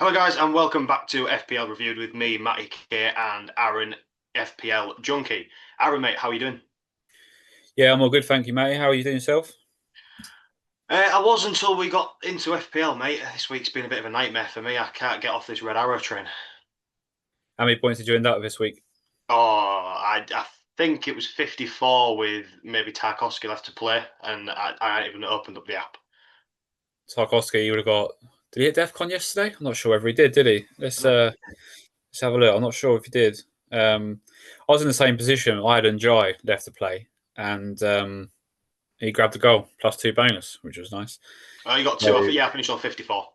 Hello guys and welcome back to FPL Reviewed with me, Matty K and Aaron, FPL Junkie. Aaron mate, how are you doing? Yeah, I'm all good, thank you, mate. How are you doing yourself? I was until we got into FPL mate. This week's been a bit of a nightmare for me. I can't get off this red arrow train. How many points did you end up with this week? I think it was 54 with maybe Tarkowski left to play and I hadn't even opened up the app. Tarkowski, you would have got. Did he hit DEFCON yesterday? I'm not sure whether he did he? Let's have a look. I'm not sure if he did. I was in the same position. I had Njai left to play, and he grabbed the goal +2 bonus, which was nice. You got So, two off. Yeah, I finished on 54.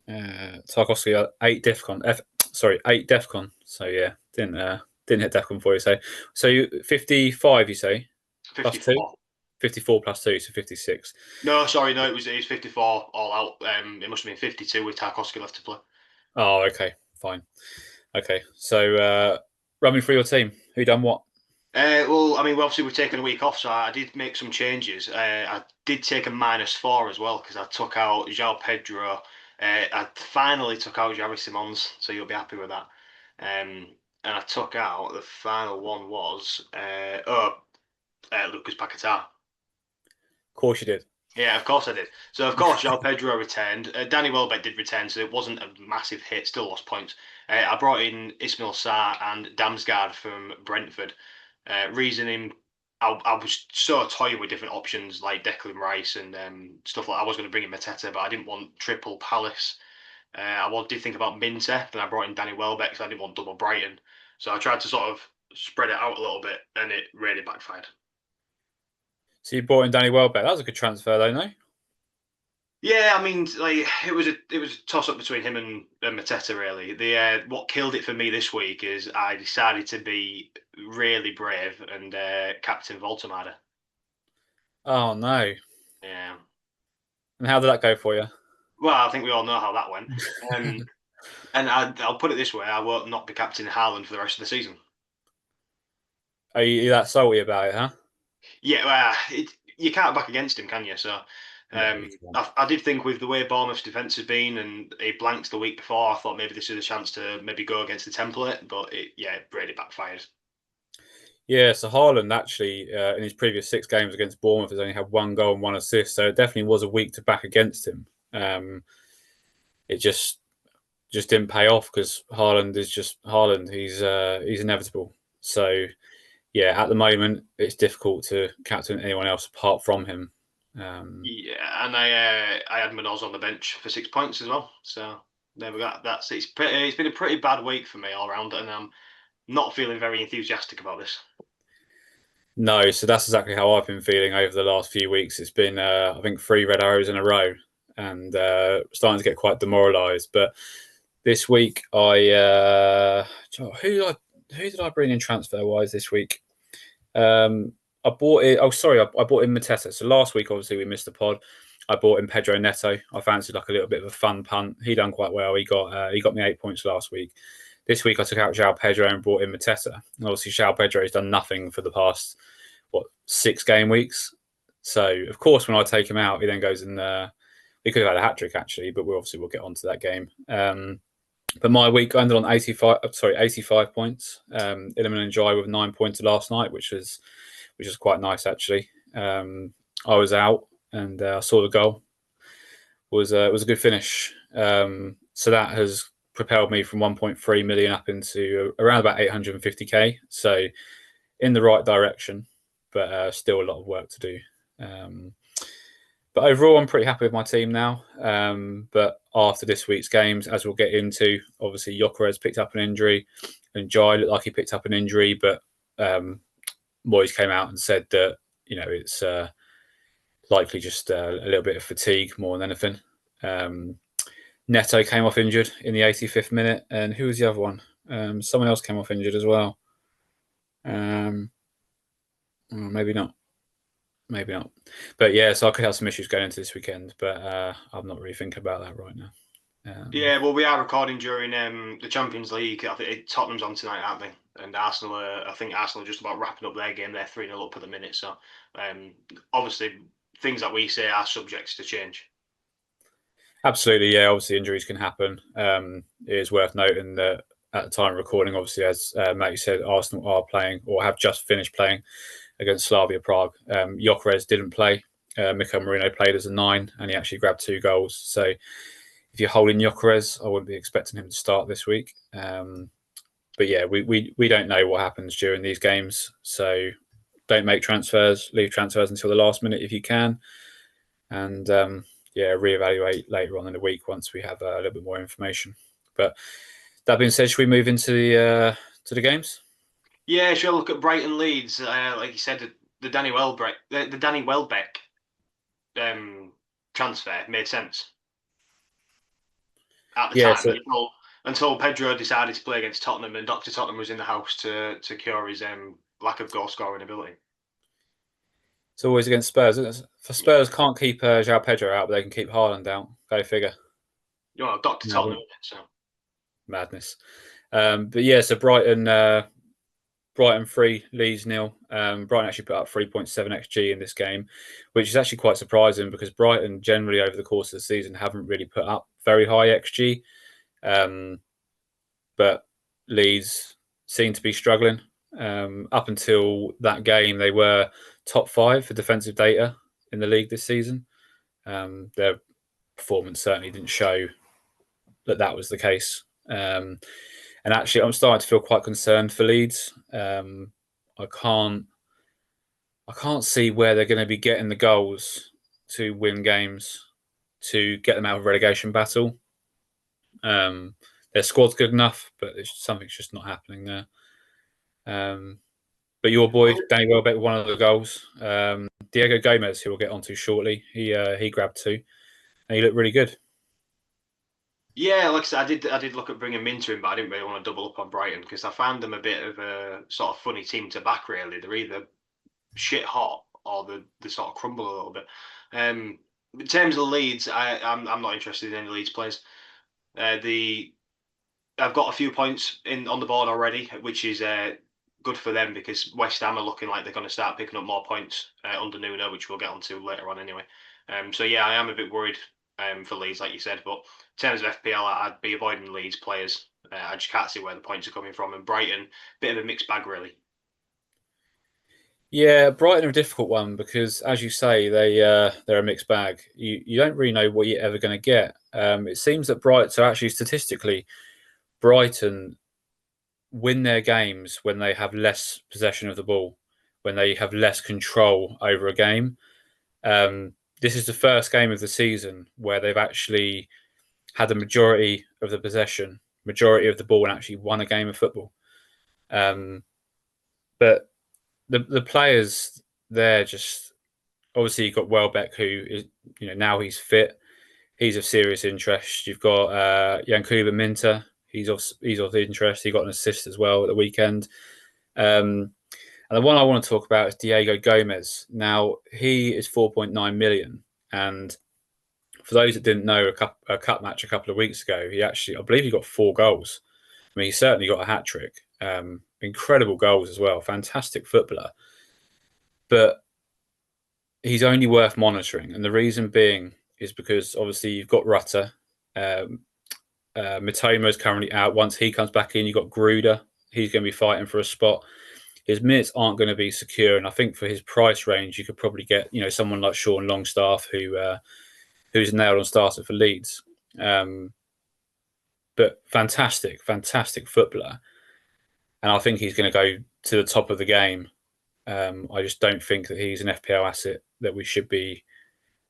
Tarkowski got 8 DEFCON. So yeah, didn't hit DEFCON for you. So you 55, you say +2, 54. 54 +2, so 56. No, sorry, no, it was 54 all out. It must have been 52 with Tarkowski left to play. Oh, okay, fine. Okay, so run me through your team. Who done what? Well, I mean, obviously we've taken a week off, so I did make some changes. I did take a -4 as well because I took out João Pedro. I finally took out Javi Simons, so you'll be happy with that. And I took out the final one was Lucas Paquetá. Of course you did. Yeah, of course I did. So of course João Pedro returned. Danny Welbeck did return, so it wasn't a massive hit. Still lost points. I brought in Ismail Sarr and Damsgaard from Brentford. Reasoning, I was so toying with different options like Declan Rice and stuff like that. I was going to bring in Mateta, but I didn't want triple Palace. Did think about Minter, then I brought in Danny Welbeck because I didn't want double Brighton. So I tried to sort of spread it out a little bit, and it really backfired. So you brought in Danny Welbeck. That was a good transfer, though, no? Yeah, I mean, like it was a toss up between him and Mateta. Really, the what killed it for me this week is I decided to be really brave and captain Voltemada. Oh no! Yeah. And how did that go for you? Well, I think we all know how that went. Um, and I'll put it this way: I won't not be captain Haaland for the rest of the season. Are you that salty about it, huh? Yeah, well, you can't back against him, can you? So, No, you can't. I did think with the way Bournemouth's defence has been, and he blanked the week before, I thought maybe this is a chance to maybe go against the template, but it really backfired. Yeah, so Haaland actually, in his previous 6 games against Bournemouth, has only had 1 goal and 1 assist. So it definitely was a week to back against him. It just didn't pay off because Haaland is just Haaland. He's inevitable. So yeah, at the moment, it's difficult to captain anyone else apart from him. Yeah, and I had Manoz on the bench for 6 points as well. So there we go. It's been a pretty bad week for me all round, and I'm not feeling very enthusiastic about this. No, so that's exactly how I've been feeling over the last few weeks. It's been, I think, 3 red arrows in a row, and starting to get quite demoralised. But this week, who did I bring in transfer wise this week? I bought it. Oh, sorry, I bought in Mateta. So last week, obviously, we missed the pod. I bought in Pedro Neto. I fancied like a little bit of a fun punt. He done quite well. He got me 8 points last week. This week, I took out João Pedro and brought in Mateta. And obviously, João Pedro has done nothing for the past 6 game weeks. So of course, when I take him out, he then goes and he could have had a hat trick actually, but we'll get onto that game. But my week ended on 85 points. Iliman and Jai with 9 points last night, which was quite nice actually. I was out and I saw the goal. Was a good finish. So that has propelled me from 1.3 million up into around about 850k. So in the right direction, but still a lot of work to do. But overall, I'm pretty happy with my team now. But after this week's games, as we'll get into, obviously Gyökeres picked up an injury, and Jai looked like he picked up an injury, but Moyes came out and said that it's likely just a little bit of fatigue more than anything. Neto came off injured in the 85th minute, and who was the other one? Someone else came off injured as well. Maybe not. Maybe not. But yeah, so I could have some issues going into this weekend, but I'm not really thinking about that right now. Yeah, well, we are recording during the Champions League. I think Tottenham's on tonight, aren't they? And Arsenal, I think Arsenal are just about wrapping up their game. They're 3-0 up at the minute. So obviously, things that we say are subject to change. Absolutely, yeah. Obviously, injuries can happen. It is worth noting that at the time of recording, obviously, as Matty said, Arsenal are playing or have just finished playing against Slavia Prague. Gyökeres didn't play. Mikel Merino played as a 9, and he actually grabbed 2 goals. So if you're holding Gyökeres, I wouldn't be expecting him to start this week. But yeah, we don't know what happens during these games. So don't make transfers. Leave transfers until the last minute if you can. And yeah, reevaluate later on in the week once we have a little bit more information. But that being said, should we move into the games? Yeah, sure. Look at Brighton Leeds. Like you said, the Danny Welbeck um, transfer made sense at the Yeah, time so until Pedro decided to play against Tottenham and Dr. Tottenham was in the house to cure his lack of goal scoring ability. it's always against Spurs. Isn't it? For Yeah, Spurs can't keep João Pedro out, but they can keep Haaland out. Go figure. Dr. Tottenham. So Madness. But yeah, so Brighton 3, Leeds 0. Brighton actually put up 3.7 xg in this game, which is actually quite surprising because Brighton generally over the course of the season haven't really put up very high xg. But Leeds seem to be struggling. Up until that game, they were top 5 for defensive data in the league this season. Their performance certainly didn't show that was the case. And actually, I'm starting to feel quite concerned for Leeds. I can't see where they're going to be getting the goals to win games to get them out of relegation battle. Their squad's good enough, but something's just not happening there. But your boy Danny Welbeck with one of the goals. Diego Gomez, who we'll get onto shortly, he grabbed 2, and he looked really good. yeah, like I said, I did look at bringing Minter in, but I didn't really want to double up on Brighton because I found them a bit of a sort of funny team to back. Really, they're either shit hot or they sort of crumble a little bit. In terms of Leeds, I'm not interested in any Leeds players. The I've got a few points in on the board already, which is good for them because West Ham are looking like they're going to start picking up more points under Nuno, which we'll get onto later on anyway. So yeah, I am a bit worried for Leeds, like you said, but in terms of FPL, I'd be avoiding Leeds players. I just can't see where the points are coming from. And Brighton, bit of a mixed bag, really. Yeah, Brighton are a difficult one because, as you say, they're a mixed bag. You don't really know what you're ever going to get. It seems that Brighton, so actually statistically, Brighton win their games when they have less possession of the ball, when they have less control over a game. This is the first game of the season where they've actually had the majority of the possession, majority of the ball, and actually won a game of football. But the players there just obviously you've got Welbeck, who is now he's fit. He's of serious interest. You've got Yankuba Minter. He's of interest. He got an assist as well at the weekend. And the one I want to talk about is Diego Gomez. Now he is 4.9 million, and for those that didn't know, a cup match a couple of weeks ago, I believe he got 4 goals. I mean, he certainly got a hat trick. Incredible goals as well. Fantastic footballer, but he's only worth monitoring, and the reason being is because obviously you've got Rutter. Mitoma is currently out. Once he comes back in, you've got Gruder. He's going to be fighting for a spot. His minutes aren't going to be secure, and I think for his price range, you could probably get someone like Sean Longstaff, who's nailed on starter for Leeds. But fantastic footballer, and I think he's going to go to the top of the game. I just don't think that he's an FPL asset that we should be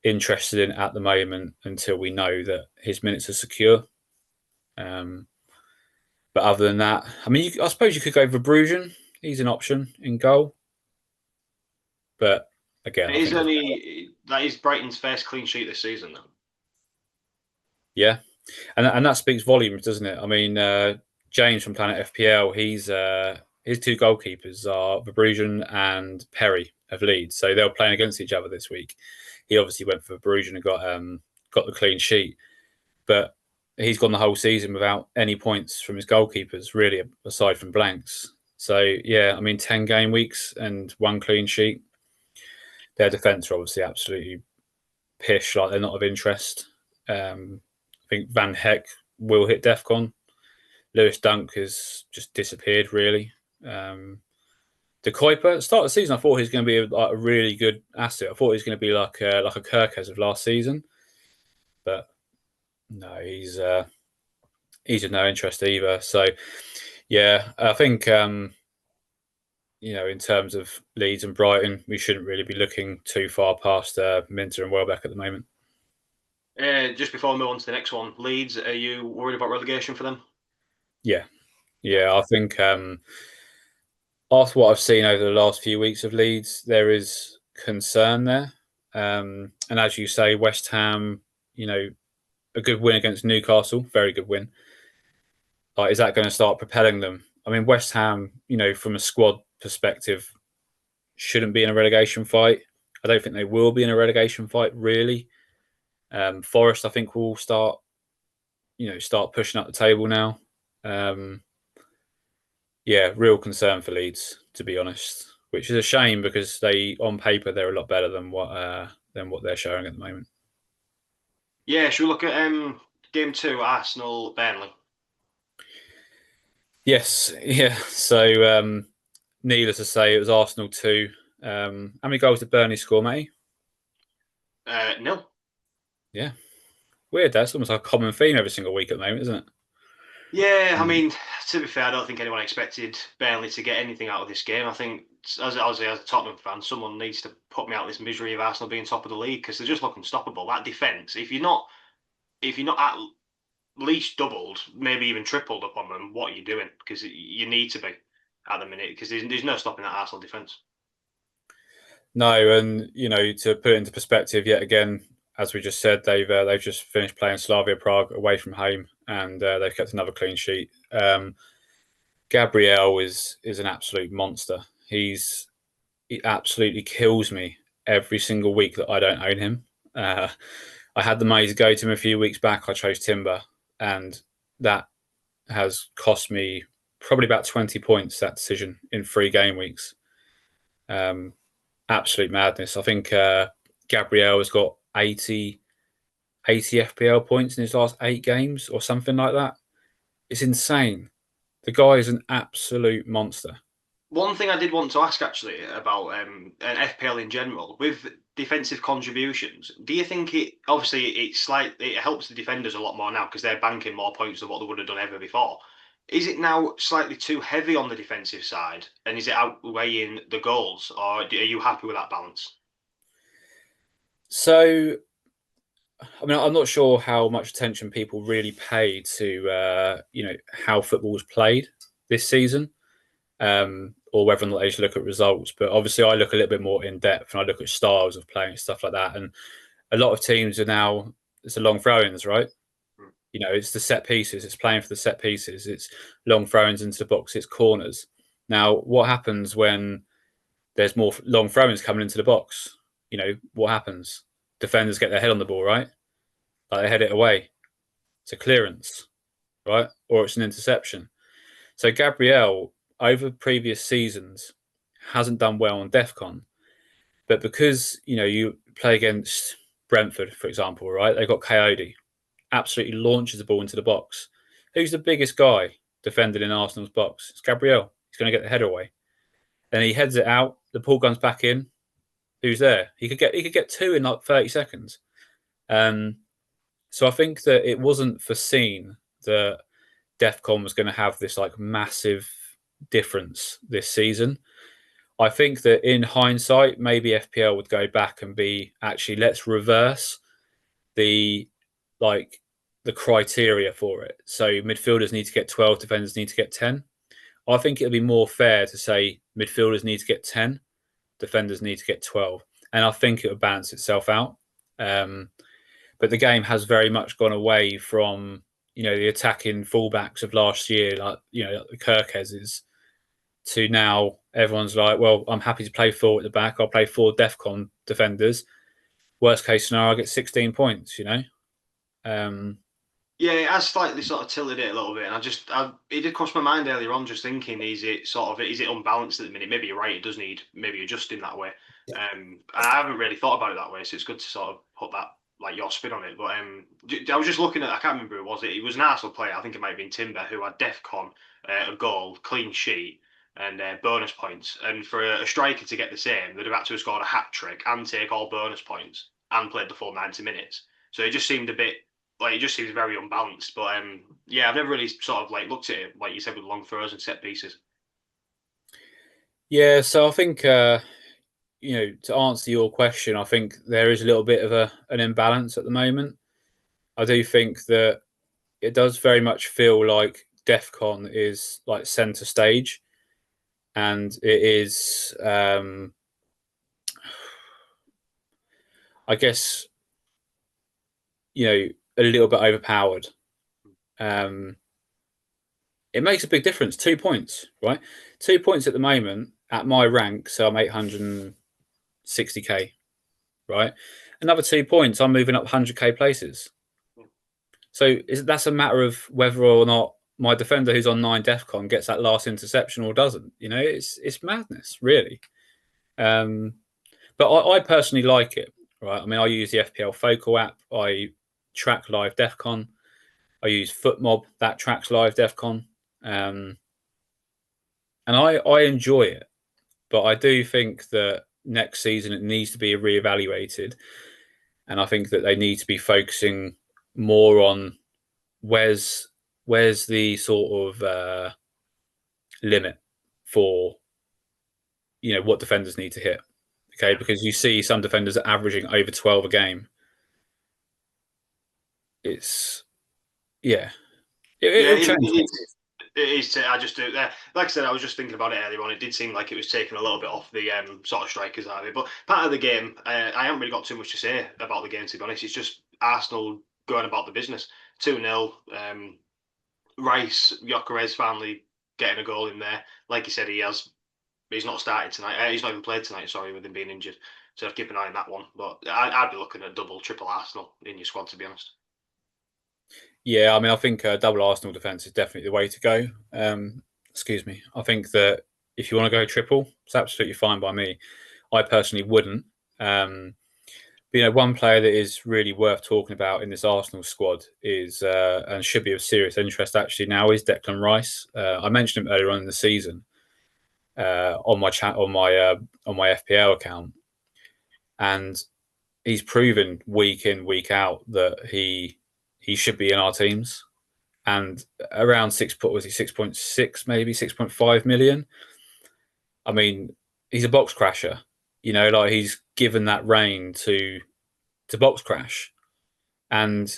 interested in at the moment until we know that his minutes are secure. But other than that, I mean, I suppose you could go for Bruges. He's an option in goal, but again, It I is think only that is Brighton's first clean sheet this season, though. yeah, and that speaks volumes, doesn't it? I mean, James from Planet FPL, his 2 goalkeepers are Verbrugen and Perry of Leeds, so they're playing against each other this week. He obviously went for Verbrugen and got the clean sheet, but he's gone the whole season without any points from his goalkeepers, really, aside from blanks. So yeah, I mean, 10 game weeks and 1 clean sheet. Their defence are obviously absolutely pish, like they're not of interest. I think Van Heck will hit DEFCON. Lewis Dunk has just disappeared, really. De Kuiper, at the start of the season, I thought he was going to be a really good asset. I thought he was going to be like a Kirkes of last season, but no, he's of no interest either. So yeah, I think in terms of Leeds and Brighton, we shouldn't really be looking too far past Minter and Welbeck at the moment. Just before we move on to the next one, Leeds, are you worried about relegation for them? Yeah. I think after what I've seen over the last few weeks of Leeds, there is concern there. And as you say, West Ham, a good win against Newcastle, very good win. Is that going to start propelling them? I mean, West Ham, from a squad perspective, shouldn't be in a relegation fight. I don't think they will be in a relegation fight, really. Forest, I think, will start pushing up the table now. Yeah, real concern for Leeds, to be honest, which is a shame because on paper, they're a lot better than what they're showing at the moment. Yeah, should we look at game 2, Arsenal Burnley? Yes, yeah. So, needless to say, it was Arsenal 2. How many goals did Burnley score, mate? Nil. Yeah, weird. That's almost like a common theme every single week at the moment, isn't it? Yeah, I mean, to be fair, I don't think anyone expected Burnley to get anything out of this game. I think, as a Tottenham fan, someone needs to put me out of this misery of Arsenal being top of the league because they just look unstoppable. That defence, if you're not at least doubled, maybe even tripled upon them, what are you doing? Because you need to be at the minute because there's no stopping that Arsenal defence. No, and to put it into perspective, yet again, as we just said, they've just finished playing Slavia Prague away from home, and they've kept another clean sheet. Gabriel is an absolute monster. He absolutely kills me every single week that I don't own him. I had the money to go to him a few weeks back. I chose Timber, and that has cost me probably about 20 points, that decision, in 3 game weeks. Absolute madness. I think Gabriel has got 80 FPL points in his last 8 games or something like that. It's insane. The guy is an absolute monster. One thing I did want to ask actually about an FPL in general with defensive contributions. Do you think it helps the defenders a lot more now because they're banking more points than what they would have done ever before? Is it now slightly too heavy on the defensive side, and is it outweighing the goals, or are you happy with that balance? So, I mean, I'm not sure how much attention people really pay to, how football is played this season, or whether or not they should look at results. But obviously, I look a little bit more in depth and I look at styles of playing and stuff like that. And a lot of teams are now it's the long throw-ins, right? It's the set pieces. It's playing for the set pieces. It's long throw-ins into the box. It's corners. Now, what happens when there's more long throw-ins coming into the box? What happens? Defenders get their head on the ball, right? Like they head it away. It's a clearance, right? Or it's an interception. So Gabriel, over previous seasons, hasn't done well on DEFCON. But because, you play against Brentford, for example, right? They've got Coyote, absolutely launches the ball into the box. Who's the biggest guy defended in Arsenal's box? It's Gabriel. He's going to get the header away. Then he heads it out. The ball comes back in. Who's there? He could get 2 in like 30 seconds. So I think that it wasn't foreseen that DEFCON was going to have this like massive difference this season. I think that in hindsight, maybe FPL would go back and be actually let's reverse the like the criteria for it. So midfielders need to get 12, defenders need to get 10. I think it would be more fair to say midfielders need to get 10, defenders need to get 12. And I think it would balance itself out. But the game has very much gone away from, the attacking fullbacks of last year, like, the Kirkeses, to now everyone's like, well, I'm happy to play 4 at the back. I'll play 4 DEFCON defenders. Worst case scenario, I get 16 points. Yeah, it has slightly sort of tilted it a little bit, and it did cross my mind earlier on, just thinking, is it unbalanced at the minute? Maybe you're right, it does need maybe adjusting that way. And I haven't really thought about it that way, so it's good to sort of put that like your spin on it, but I was just looking at. I can't remember who it was. It was an Arsenal player. I think it might have been Timber who had DEFCON, a goal, clean sheet, and bonus points. And for a striker to get the same, they'd have had to have scored a hat trick and take all bonus points and played the full 90 minutes. So it just seemed a bit like it just seems very unbalanced. But yeah, I've never really sort of like looked at it like you said with long throws and set pieces. Yeah, so I think to answer your question, I think there is a little bit of an imbalance at the moment. I do think that it does very much feel like DEFCON is like center stage, and it is, I guess, a little bit overpowered. Um, it makes a big difference. 2 points, right? 2 points at the moment at my rank, so I'm 860k, right? Another 2 points, I'm moving up 100k places. So that's a matter of whether or not my defender who's on 9 DEFCON gets that last interception or doesn't. It's madness, really. But I personally like it, right? I mean, I use the FPL Focal app. I track live DEFCON. I use FootMob that tracks live DEFCON, and I enjoy it. But I do think that next season it needs to be reevaluated, and I think that they need to be focusing more on where's the sort of limit for what defenders need to hit. Okay, Yeah. because you see some defenders are averaging over 12 a game. It's yeah, Yeah, it'll change it next is. It is. I just do. Like I said, I was just thinking about it earlier on. It did seem like it was taking a little bit off the sort of strikers out of it. But part of the game, I haven't really got too much to say about the game, to be honest. It's just Arsenal going about the business. 2-0. Rice, Gyökeres finally getting a goal in there. Like you said, he's not started tonight. He's not even played tonight, sorry, with him being injured. So keep an eye on that one. But I'd be looking at double, triple Arsenal in your squad, to be honest. Yeah, I mean, I think double Arsenal defense is definitely the way to go. Excuse me. I think that if you want to go triple, it's absolutely fine by me. I personally wouldn't. But, one player that is really worth talking about in this Arsenal squad is and should be of serious interest actually now is Declan Rice. I mentioned him earlier on in the season on my chat on my FPL account, and he's proven week in week out that he should be in our teams. And around was he 6.6 maybe 6.5 million. I mean, he's a box crasher. Like he's given that reign to box crash, and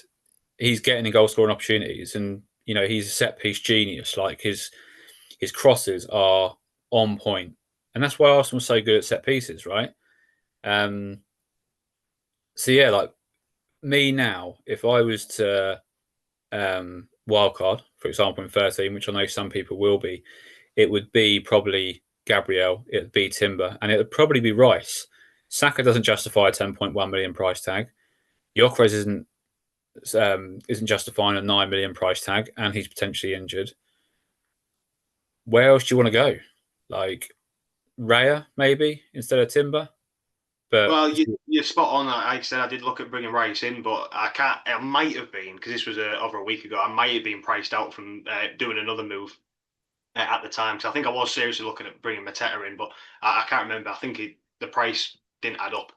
he's getting in goal scoring opportunities, and he's a set piece genius. Like his crosses are on point, and that's why Arsenal's so good at set pieces, right? Um, so yeah, like me now, if I was to wildcard, for example, in 13, which I know some people will be, it would be probably Gabriel, it would be Timber, and it would probably be Rice. Saka doesn't justify a 10.1 million price tag. Gyökeres isn't justifying a 9 million price tag, and he's potentially injured. Where else do you want to go? Like Raya, maybe instead of Timber, but Well, you're spot on. Like I said, I did look at bringing Rice in, but I can't. I might have been because this was over a week ago. I might have been priced out from doing another move at the time. Because I think I was seriously looking at bringing Mateta in, but I can't remember. I think the price didn't add up,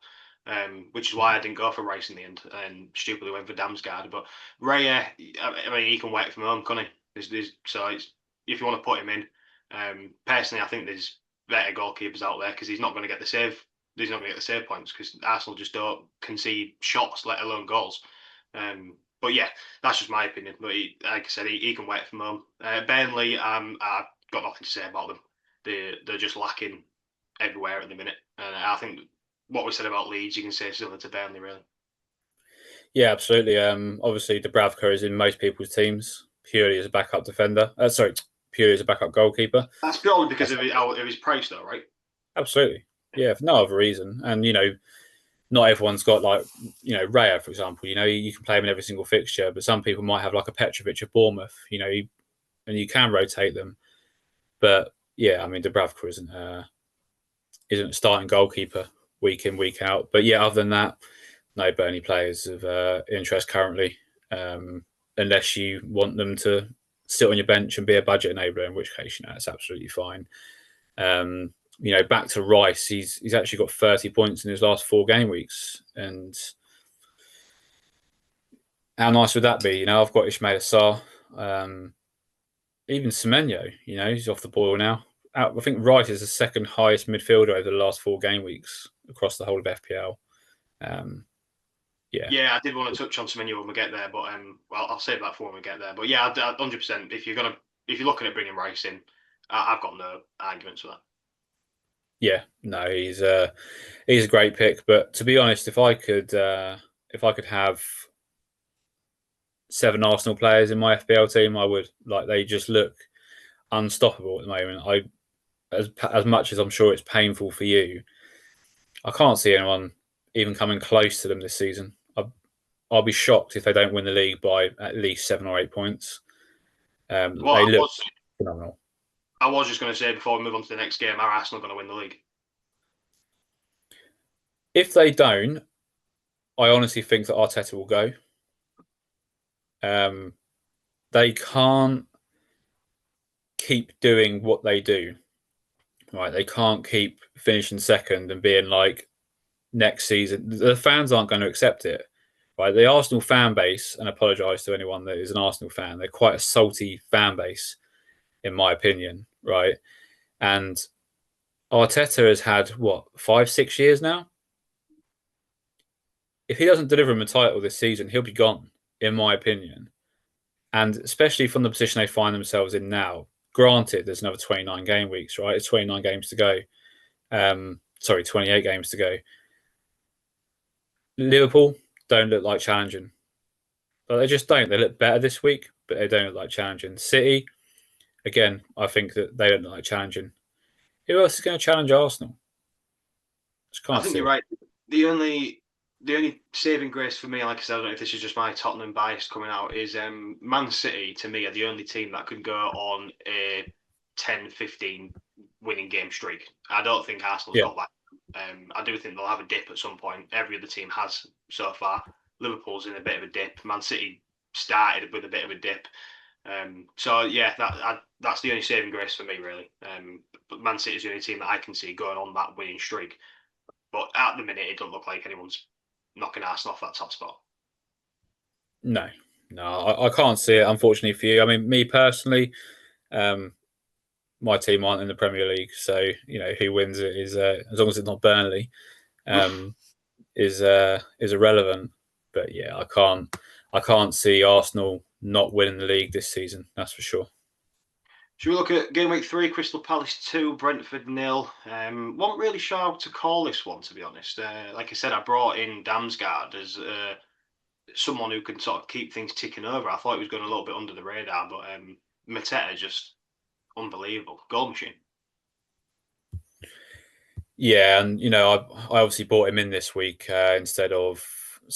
which is why I didn't go for Rice in the end and stupidly went for Damsgaard. But Raya, I mean, he can work from home, can he? So if you want to put him in, personally, I think there's better goalkeepers out there because he's not going to get the save. He's not going to get the save points because Arsenal just don't concede shots, let alone goals. But yeah, that's just my opinion. But like I said, he can work from home. Burnley, I've got nothing to say about them. They're just lacking everywhere at the minute. And I think what we said about Leeds, you can say similar to Burnley, really. yeah, absolutely. Obviously, Dubravka is in most people's teams purely as a backup defender. Sorry, purely as a backup goalkeeper. That's purely because That's, of his price, though, right? absolutely, yeah, for no other reason. And not everyone's got like Raya, for example. You can play him in every single fixture, but some people might have like a Petrovic at Bournemouth. And you can rotate them. But yeah, I mean, Dubravka isn't a starting goalkeeper week in week out. But yeah, other than that, no Burnley players of interest currently, unless you want them to sit on your bench and be a budget enabler, in which case, it's absolutely fine. Back to Rice, he's actually got 30 points in his last 4 game weeks, and how nice would that be? I've got Ismail Assar, even Semenyo. He's off the boil now. I think Rice is the second highest midfielder over the last 4 game weeks across the whole of FPL. Yeah, I did want to touch on Semenyo when we get there, but well, I'll save that for when we get there. But yeah, 100%. If you're looking at bringing Rice in, I've got no arguments with that. Yeah, no, he's a great pick. But to be honest, if I could have 7 Arsenal players in my FPL team, I would. Like, they just look unstoppable at the moment. As much as I'm sure it's painful for you, I can't see anyone even coming close to them this season. I'll be shocked if they don't win the league by at least 7 or 8 points. Well, They look phenomenal. I was just going to say before we move on to the next game, are Arsenal going to win the league? If they don't, I honestly think that Arteta will go. They can't keep doing what they do. Right? They can't keep finishing second and being like, next season. The fans aren't going to accept it. Right? The Arsenal fan base, and I apologise to anyone that is an Arsenal fan, they're quite a salty fan base, in my opinion. Right? And Arteta has had, 5, 6 years now? If he doesn't deliver him a title this season, he'll be gone, in my opinion. And especially from the position they find themselves in now. Granted, there's another 29 game weeks, right? It's 29 games to go. 28 games to go. Liverpool don't look like challenging. But they just don't. They look better this week, but they don't look like challenging. City, again, I think that they don't look like challenging. Who else is going to challenge Arsenal? I think you're right. The only saving grace for me, like I said, I don't know if this is just my Tottenham bias coming out, is Man City, to me, are the only team that could go on a 10-15 winning game streak. I don't think Arsenal's got that. I do think they'll have a dip at some point. Every other team has so far. Liverpool's in a bit of a dip. Man City started with a bit of a dip. So yeah, that's the only saving grace for me, really. But Man City is the only team that I can see going on that winning streak. But at the minute, it doesn't look like anyone's knocking Arsenal off that top spot. No, I can't see it, unfortunately for you. I mean, me personally, my team aren't in the Premier League, so who wins it is, as long as it's not Burnley, is irrelevant. But yeah, I can't see Arsenal not winning the league this season. That's for sure. Should we look at Gameweek 3, Crystal Palace 2, Brentford 0? Wasn't really sure how to call this one, to be honest. Like I said, I brought in Damsgaard as someone who can sort of keep things ticking over. I thought he was going a little bit under the radar, but Mateta just unbelievable. Goal machine. Yeah, and I obviously bought him in this week instead of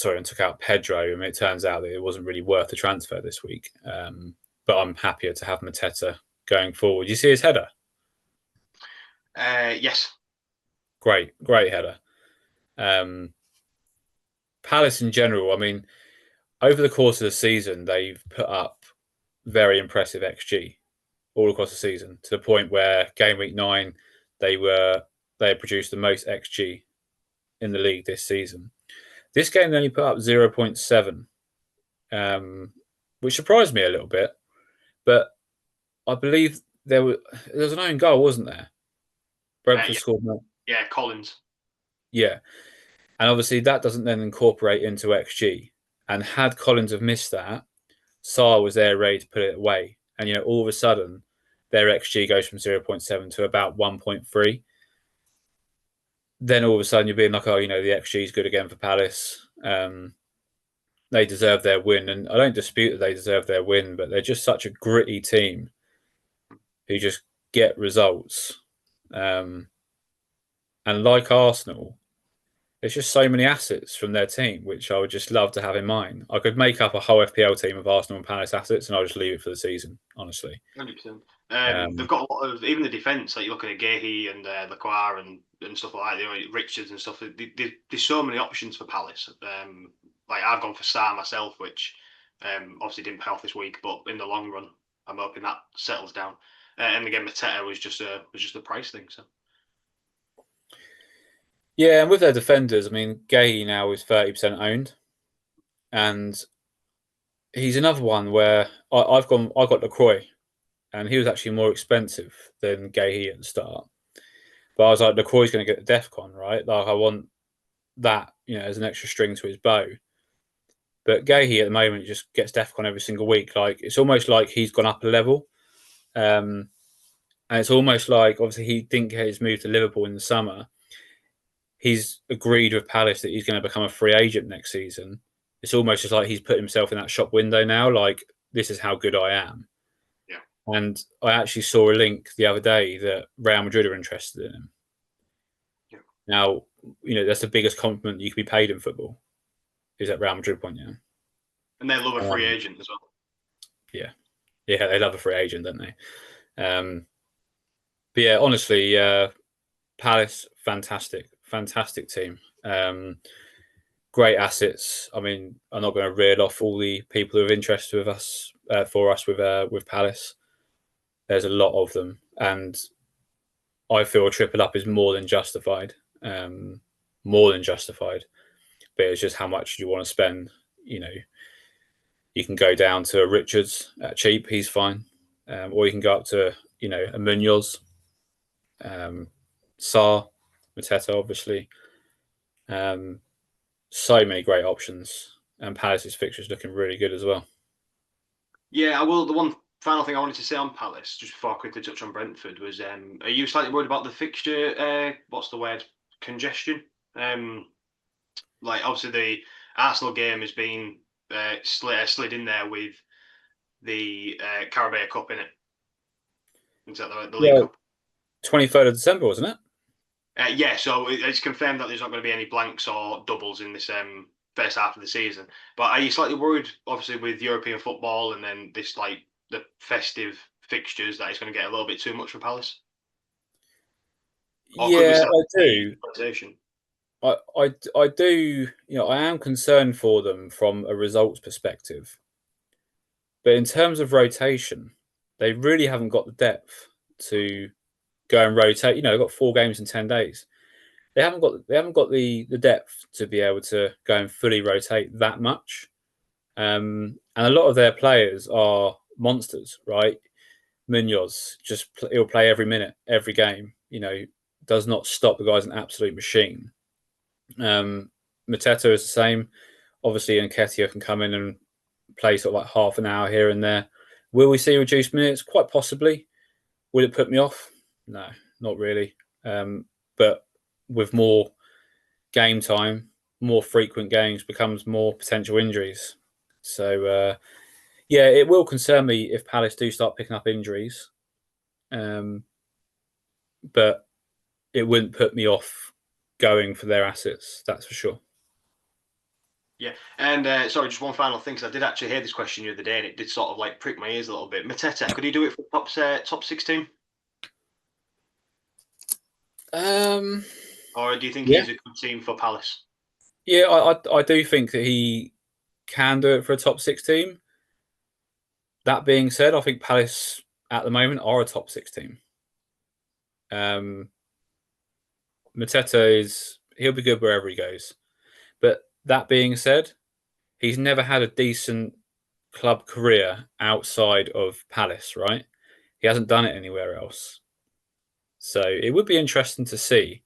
and took out Pedro. I mean, it turns out that it wasn't really worth the transfer this week. But I'm happier to have Mateta going forward. You see his header? Yes. Great header. Palace in general, I mean, over the course of the season, they've put up very impressive XG all across the season, to the point where game week 9 they produced the most XG in the league this season. This game they only put up 0.7, which surprised me a little bit. But I believe there was an own goal, wasn't there? Brentford scored more. Yeah, Collins. Yeah, and obviously that doesn't then incorporate into XG. And had Collins have missed that, Sarr was there ready to put it away. And all of a sudden, their XG goes from 0.7 to about 1.3. Then all of a sudden you're being like, oh, the XG is good again for Palace. They deserve their win, and I don't dispute that they deserve their win, but they're just such a gritty team who just get results. And like Arsenal, there's just so many assets from their team, which I would just love to have in mine. I could make up a whole FPL team of Arsenal and Palace assets, and I'll just leave it for the season, honestly. 100%. They've Um, got a lot of even the defense. Like you look at Gahey and Lacroix and stuff like that. Richards and stuff. There's so many options for Palace. Like I've gone for Sarr myself, which obviously didn't pay off this week, but in the long run, I'm hoping that settles down. And again, Mateta was just a price thing. So yeah, and with their defenders, I mean, Gay now is 30% owned, and he's another one where I got Lacroix, and he was actually more expensive than Gay at the start. But I was like, Lacroix's going to get the DEFCON, right? Like I want that, as an extra string to his bow. But Gahey at the moment just gets DEFCON every single week. Like it's almost like he's gone up a level. Um, and it's almost like obviously he didn't get his move to Liverpool in the summer. He's agreed with Palace that he's going to become a free agent next season. It's almost just like he's put himself in that shop window now. Like this is how good I am. yeah, And I actually saw a link the other day that Real Madrid are interested in him. yeah. Now, that's the biggest compliment you could be paid in football is at Real Madrid point, yeah. And they love a free Um, agent as well. yeah. Yeah, they love a free agent, don't they? But yeah, honestly, Palace, fantastic team. Great assets. I mean, I'm not going to reel off all the people who are interested with us for us with Palace. There's a lot of them, and I feel a triple up is more than justified. More than justified. But it's just how much you want to spend. You can go down to a Richards at cheap, he's fine, or you can go up to a Munoz, Sarr, Mateta, obviously. Um, so many great options, and Palace's fixtures looking really good as well. Yeah, I will. The one final thing I wanted to say on Palace, just before I quickly touch on Brentford, was are you slightly worried about the fixture? What's the word? Congestion. Like obviously the Arsenal game has been slid in there with the Carabao Cup in it. Is that the League Well, Cup? 23rd of December, wasn't it? Yeah, so it's confirmed that there's not going to be any blanks or doubles in this first half of the season. But are you slightly worried, obviously, with European football and then this like the festive fixtures that it's going to get a little bit too much for Palace? Or could we Yeah, still I see do. rotation? I do. I am concerned for them from a results perspective, but in terms of rotation, they really haven't got the depth to go and rotate. They've got 4 games in 10 days. They haven't got the depth to be able to go and fully rotate that much. And a lot of their players are monsters, right? Munoz he'll play every minute, every game. Does not stop. The guy's an absolute machine. Um, Mateta is the same. Obviously, Nketiah can come in and play sort of like half an hour here and there. Will we see reduced minutes? Quite possibly. Will it put me off? No, not really. But with more game time, more frequent games becomes more potential injuries. So yeah, it will concern me if Palace do start picking up injuries, but it wouldn't put me off going for their assets. That's for sure. Yeah, and sorry, just one final thing, because I did actually hear this question the other day, and it did sort of like prick my ears a little bit. Mateta, could he do it for top 16, Um, or do you think yeah, he's a good team for Palace? yeah, I do think that he can do it for a top 6 team. That being said, I think Palace at the moment are a top 6 team. Um, Mateta he'll be good wherever he goes. But that being said, he's never had a decent club career outside of Palace, right? He hasn't done it anywhere else. So it would be interesting to see.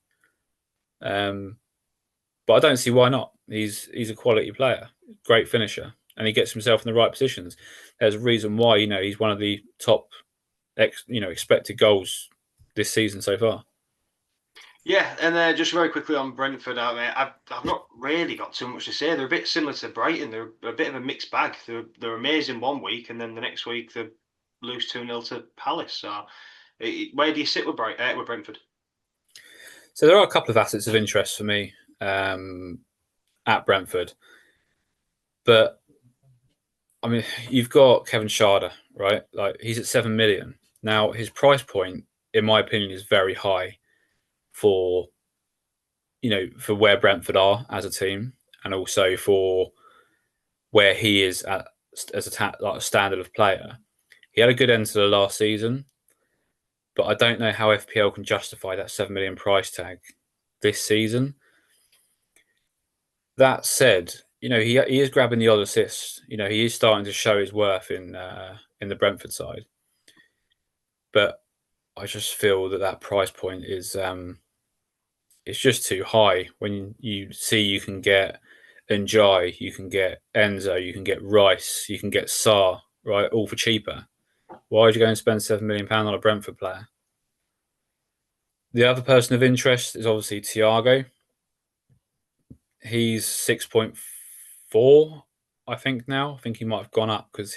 Um, but I don't see why not. He's a quality player, great finisher, and he gets himself in the right positions. There's a reason why he's one of the top expected goals this season so far. Yeah, and just very quickly on Brentford, I've not really got too much to say. They're a bit similar to Brighton. They're a bit of a mixed bag. They're amazing one week, and then the next week they lose 2-0 to Palace. So, where do you sit with with Brentford? So there are a couple of assets of interest for me at Brentford, but I mean you've got Kevin Schade, right? Like he's at 7 million. Now, his price point, in my opinion, is very high for for where Brentford are as a team, and also for where he is as like a standard of player. He had a good end to the last season, but I don't know how FPL can justify that 7 million price tag this season. That said, he is grabbing the odd assist. He is starting to show his worth in the Brentford side, but I just feel that price point is it's just too high. When you see you can get Njai, you can get Enzo, you can get Rice, you can get Saar, right, all for cheaper. Why would you go and spend £7 million on a Brentford player? The other person of interest is obviously Thiago. He's 6.4, I think now. I think he might have gone up because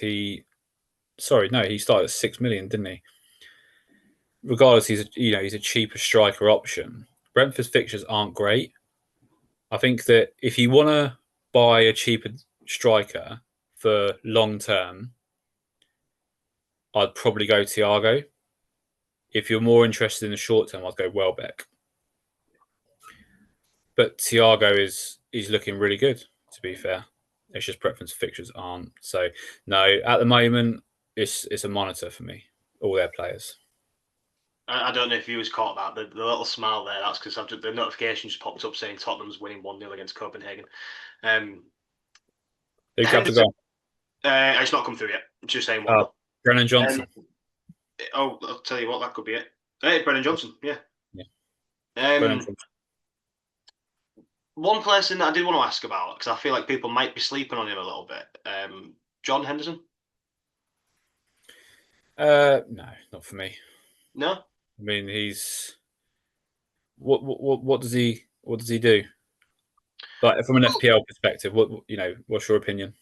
sorry, no, he started at 6 million, didn't he? Regardless, he's a cheaper striker option. Brentford's fixtures aren't great. I think that if you want to buy a cheaper striker for long term, I'd probably go Thiago. If you're more interested in the short term, I'd go Welbeck. But Thiago is looking really good, to be fair. It's just preference fixtures aren't. So no, at the moment it's a monitor for me. All their players. I don't know if you was caught that the little smile there. That's because the notification just popped up saying Tottenham's winning 1-0 against Copenhagen. Who grabbed the Henderson, goal? it's not come through yet. It's just saying 1-0. Brennan Um, Johnson. I'll tell you what, that could be it. Hey, Brennan Johnson, yeah. Yeah. Brennan Um, Johnson. one person that I did want to ask about because I feel like people might be sleeping on him a little bit. John Henderson. No, not for me. No. I mean, he's what does he do? Like from an FPL perspective, what's your opinion?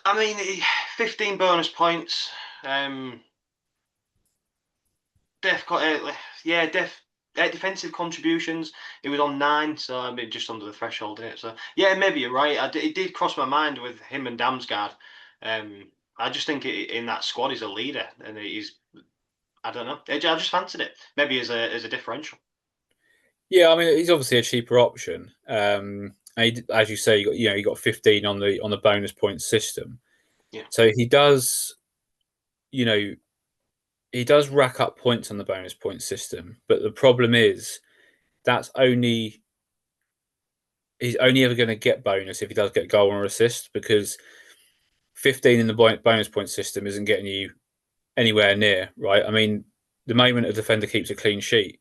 I mean, 15 bonus points. Def, yeah, defensive contributions. It was on 9, so I mean, just under the threshold in it. So yeah, maybe you're right. It did cross my mind with him and Damsgaard. I just think in that squad he's a leader, and he's. I don't know. I just fancied it. Maybe as a differential. Yeah, I mean, he's obviously a cheaper option. And as you say, you got 15 on the bonus point system. Yeah. So you know, he does rack up points on the bonus point system. But the problem is that's only he's only ever going to get bonus if he does get goal or assist because 15 in the bonus point system isn't getting you anywhere near right. I mean, the moment a defender keeps a clean sheet,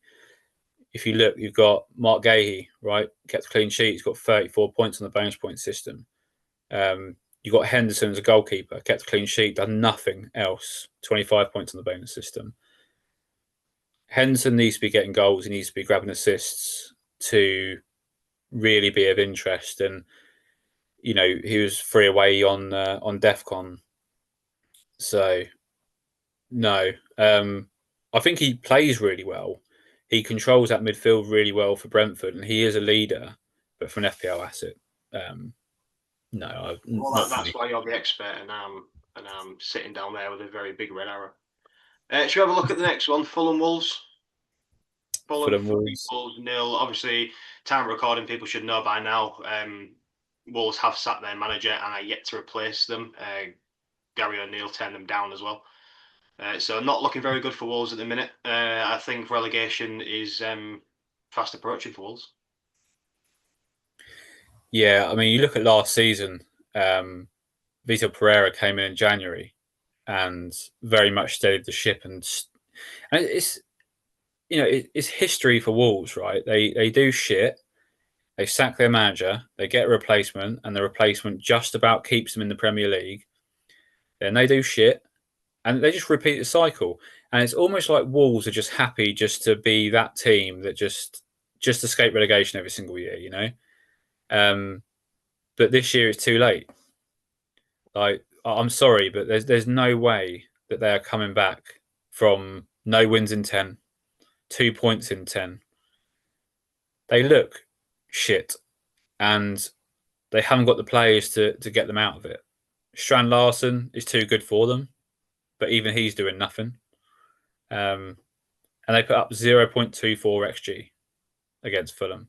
if you look, you've got Mark Gahey, right? Kept a clean sheet. He's got 34 points on the bonus point system. You've got Henderson as a goalkeeper, kept a clean sheet, done nothing else. 25 points on the bonus system. Henderson needs to be getting goals. He needs to be grabbing assists to really be of interest. And he was 3 away on Defcon. So no, I think he plays really well. He controls that midfield really well for Brentford, and he is a leader. But for an FPL asset, no, Well, not for that's me. why you're the expert, and I'm sitting down there with a very big red arrow. Should we have a look at the next one? Fulham Wolves. Fulham Fulham 3, Wolves. Wolves 0. Obviously, time of recording, people should know by now. Wolves have sat their manager and are yet to replace them. Gary O'Neill turned them down as well. So not looking very good for Wolves at the minute. I think relegation is fast approaching for Wolves. Yeah, I mean, you look at last season. Vitor Pereira came in January and very much steadied the ship, and it's it's history for Wolves, right? They do shit. They sack their manager. They get a replacement, and the replacement just about keeps them in the Premier League. Then they do shit, and they just repeat the cycle. And it's almost like Wolves are just happy just to be that team that just escape relegation every single year. Um, but this year it's too late. Like I'm sorry, but there's no way that they are coming back from no wins in 10, 2 points in 10. They look shit, and they haven't got the players to get them out of it. Strand Larson is too good for them, but even he's doing nothing. and they put up 0.24 xG against Fulham,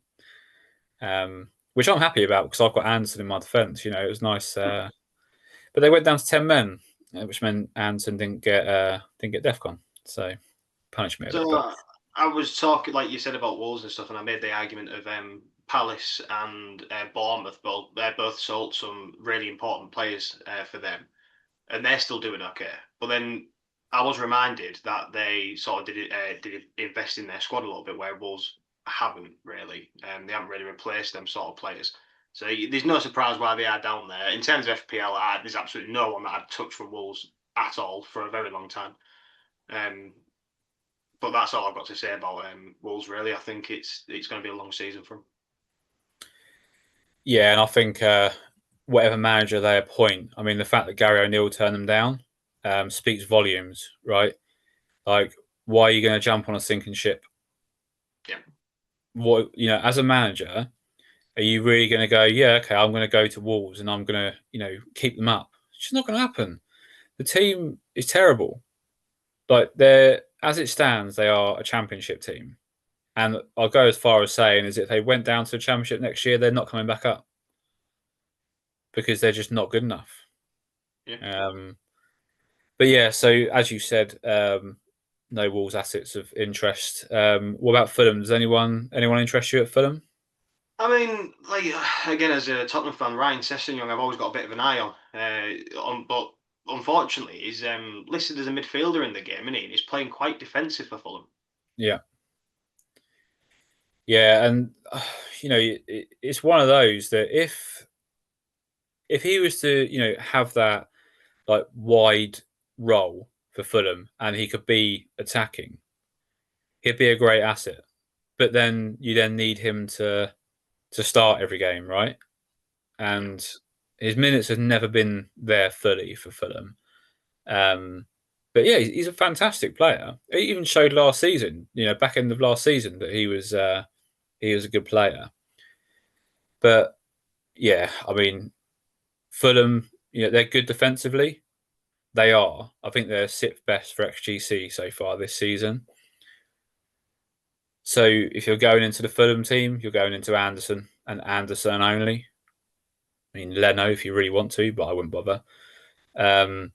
which I'm happy about because I've got Anderson in my defence. It was nice, but they went down to 10 men, which meant Anderson didn't get Defcon, so punished me a little bit. So I was talking, like you said, about Wolves and stuff, and I made the argument of Palace and Bournemouth. Well, they're both sold some really important players for them, and they're still doing okay. But then I was reminded that they sort of did invest in their squad a little bit, where Wolves haven't really. They haven't really replaced them sort of players. So there's no surprise why they are down there. In terms of FPL, there's absolutely no one that I'd touch from Wolves at all for a very long time. But that's all I've got to say about Wolves. Really, I think it's going to be a long season for them. Yeah, and I think whatever manager they appoint, I mean, the fact that Gary O'Neill turned them down speaks volumes, right? Like, why are you going to jump on a sinking ship? Yeah. What as a manager, are you really going to go? Yeah, okay, I'm going to go to Wolves and I'm going to keep them up. It's just not going to happen. The team is terrible. Like they're as it stands, they are a championship team. And I'll go as far as saying is if they went down to the championship next year, they're not coming back up because they're just not good enough. Yeah. But yeah, so as you said, no Wolves assets of interest. What about Fulham? Does anyone interest you at Fulham? I mean, like again, as a Tottenham fan, Ryan Sessegnon, I've always got a bit of an eye on, but unfortunately, he's listed as a midfielder in the game, isn't he? And he's playing quite defensive for Fulham. Yeah, yeah, and it's one of those that if he was to have that like wide role for Fulham and he could be attacking, he'd be a great asset. But then you then need him to start every game, right? Yeah. And his minutes have never been there fully for Fulham. Um, but yeah, he's a fantastic player. He even showed last season, back end of last season, that he was a good player. But yeah, I mean, Fulham, they're good defensively. They are. I think they're sixth best for XGC so far this season. So if you're going into the Fulham team, you're going into Anderson and Anderson only. I mean, Leno if you really want to, but I wouldn't bother. Um,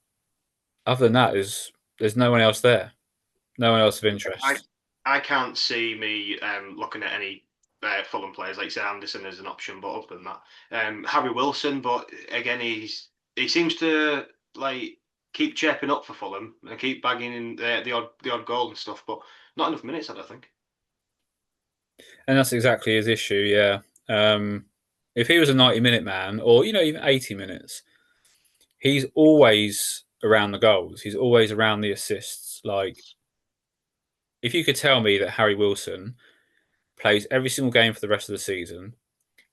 other than that, there's no one else there. No one else of I interest. I can't see me looking at any Fulham players like say Anderson as an option, but other than that, Harry Wilson. But again, he seems to like keep chirping up for Fulham and keep bagging in the odd goal and stuff, but not enough minutes, I don't think. And that's exactly his issue, yeah. If he was a 90-minute man, or even 80 minutes, he's always around the goals. He's always around the assists. Like, if you could tell me that Harry Wilson plays every single game for the rest of the season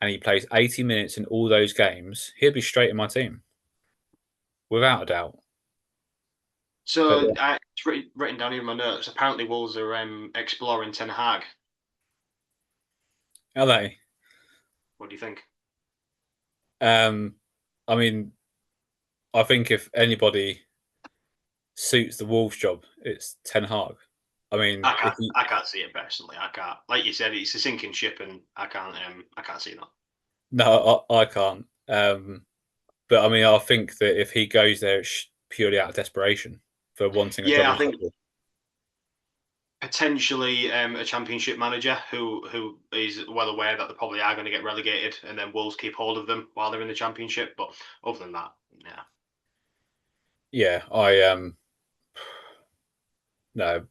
and he plays 80 minutes in all those games, he'd be straight in my team, without a doubt. But So yeah, it's written down in my notes. Apparently, Wolves are exploring Ten Hag. are they? What do you think? Um, I mean, I think if anybody suits the Wolves job, it's Ten Hag. I mean, I if can't. he, I can't see it personally. I can't. Like you said, it's a sinking ship, and I can't. I can't see that. no, I can't. But I mean, I think that if he goes there, it's purely out of desperation for wanting a job Yeah, in I think football. potentially a championship manager who is well aware that they probably are going to get relegated, and then Wolves keep hold of them while they're in the championship. But other than that, yeah. Yeah, I no,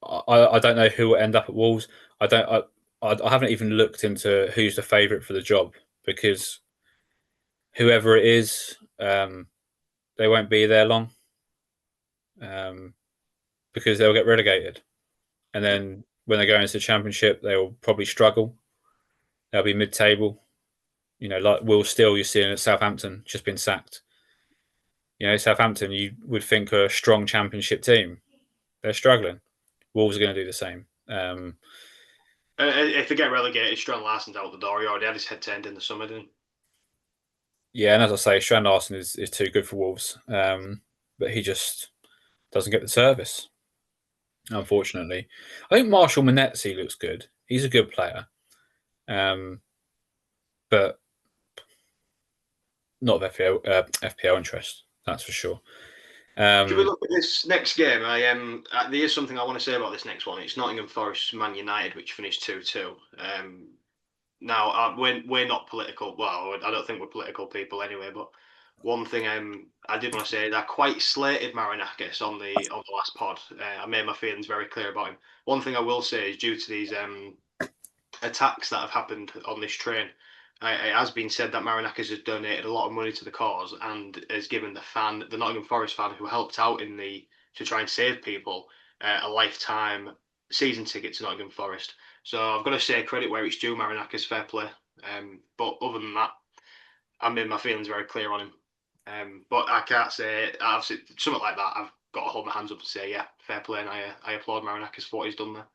I don't know who will end up at Wolves. I don't. I haven't even looked into who's the favourite for the job because whoever it is, they won't be there long um, because they'll get relegated, and Yeah. then when they go into the championship, they will probably struggle. They'll be mid-table. Like Will Steele, you're seeing at Southampton, just been sacked. Southampton, you would think are a strong championship team. They're struggling. Wolves are going to do the same. If they get relegated, Strand Larsen's out the door. He already had his head turned in the summer, didn't he? Yeah, and as I say, Strand Larsen is too good for Wolves, but he just doesn't get the service. unfortunately. I think Marshall Monetzi looks good. He's a good player, but not of FPL interest. That's for sure. Should we look at this next game? There is something I want to say about this next one. It's Nottingham Forest Man United, which finished 2-2. Now we're not political. Well, I don't think we're political people anyway. But one thing I did want to say, I quite slated Marinakis on the last pod. I made my feelings very clear about him. One thing I will say is due to these attacks that have happened on this train. It has been said that Marinakis has donated a lot of money to the cause and has given the Nottingham Forest fan who helped out to try and save people, a lifetime season ticket to Nottingham Forest. So I've got to say credit where it's due, Marinakis, fair play. But other than that, I made my feelings very clear on him. But I can't say obviously something like that. I've got to hold my hands up and say, yeah, fair play, and I applaud Marinakis for what he's done there.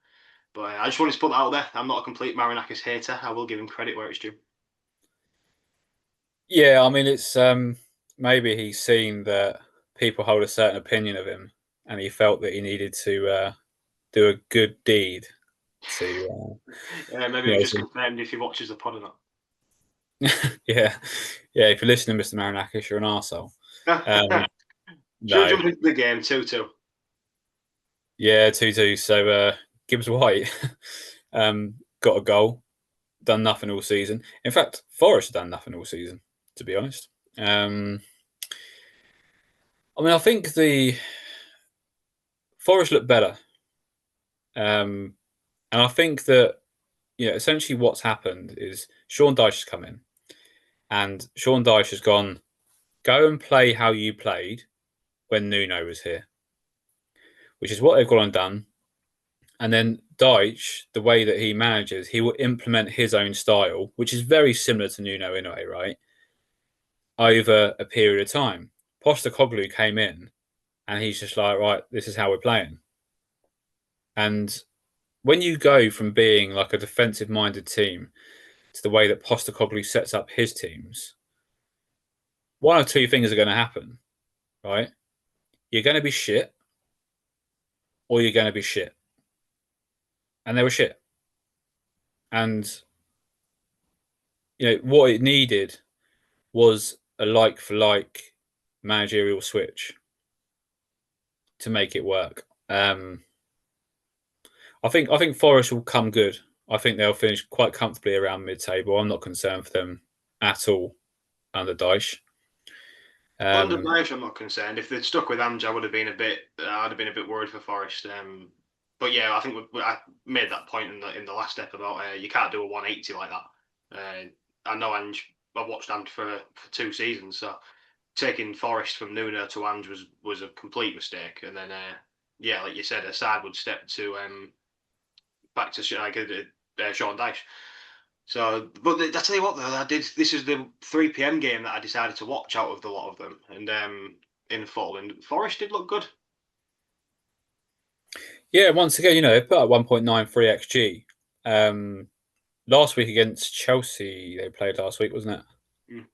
But I just wanted to put that out there. I'm not a complete Marinakis hater. I will give him credit where it's due. Yeah, I mean, it's maybe he's seen that people hold a certain opinion of him, and he felt that he needed to do a good deed to, Yeah, maybe you it was know, just confirmed if he watches the pod or not. yeah, yeah. If you're listening, Mr. Marinakis, you're an arsehole. Should we No, jump into the game 2-2? yeah, 2-2. So Gibbs White got a goal, done nothing all season. In fact, Forest have done nothing all season, to be honest. I mean, I think the Forest look better, and I think that essentially what's happened is Sean Dyche has come in, and Sean Dyche has gone, go and play how you played when Nuno was here, which is what they've gone and done. And then Dyche, the way that he manages, he will implement his own style, which is very similar to Nuno in a way, right? Over a period of time. Postecoglou came in and he's just like, right, this is how we're playing. And when you go from being like a defensive minded team to the way that Postecoglou sets up his teams, one of two things are going to happen, right? You're going to be shit or you're going to be shit. And they were shit. And, what it needed was a like for like managerial switch to make it work. I think Forest will come good. I think they'll finish quite comfortably around mid-table. I'm not concerned for them at all under Dyche. Under Um, Dyche, I'm not concerned. If they'd stuck with Amj, I'd have been a bit worried for Forest. But yeah, I think I made that point in the last step about you can't do a 180 like that. I know Ange. I've watched Ange for 2 seasons, so taking Forest from Nuno to Ange was a complete mistake. And then yeah, like you said, a side would step to back to Sean Dyche. So, but I tell you what, though, I did. This is the 3 p.m. game that I decided to watch out of the lot of them, and in full. And Forest did look good. yeah, once again, they put up 1.93 xg. Last week against Chelsea, they played last week, wasn't it?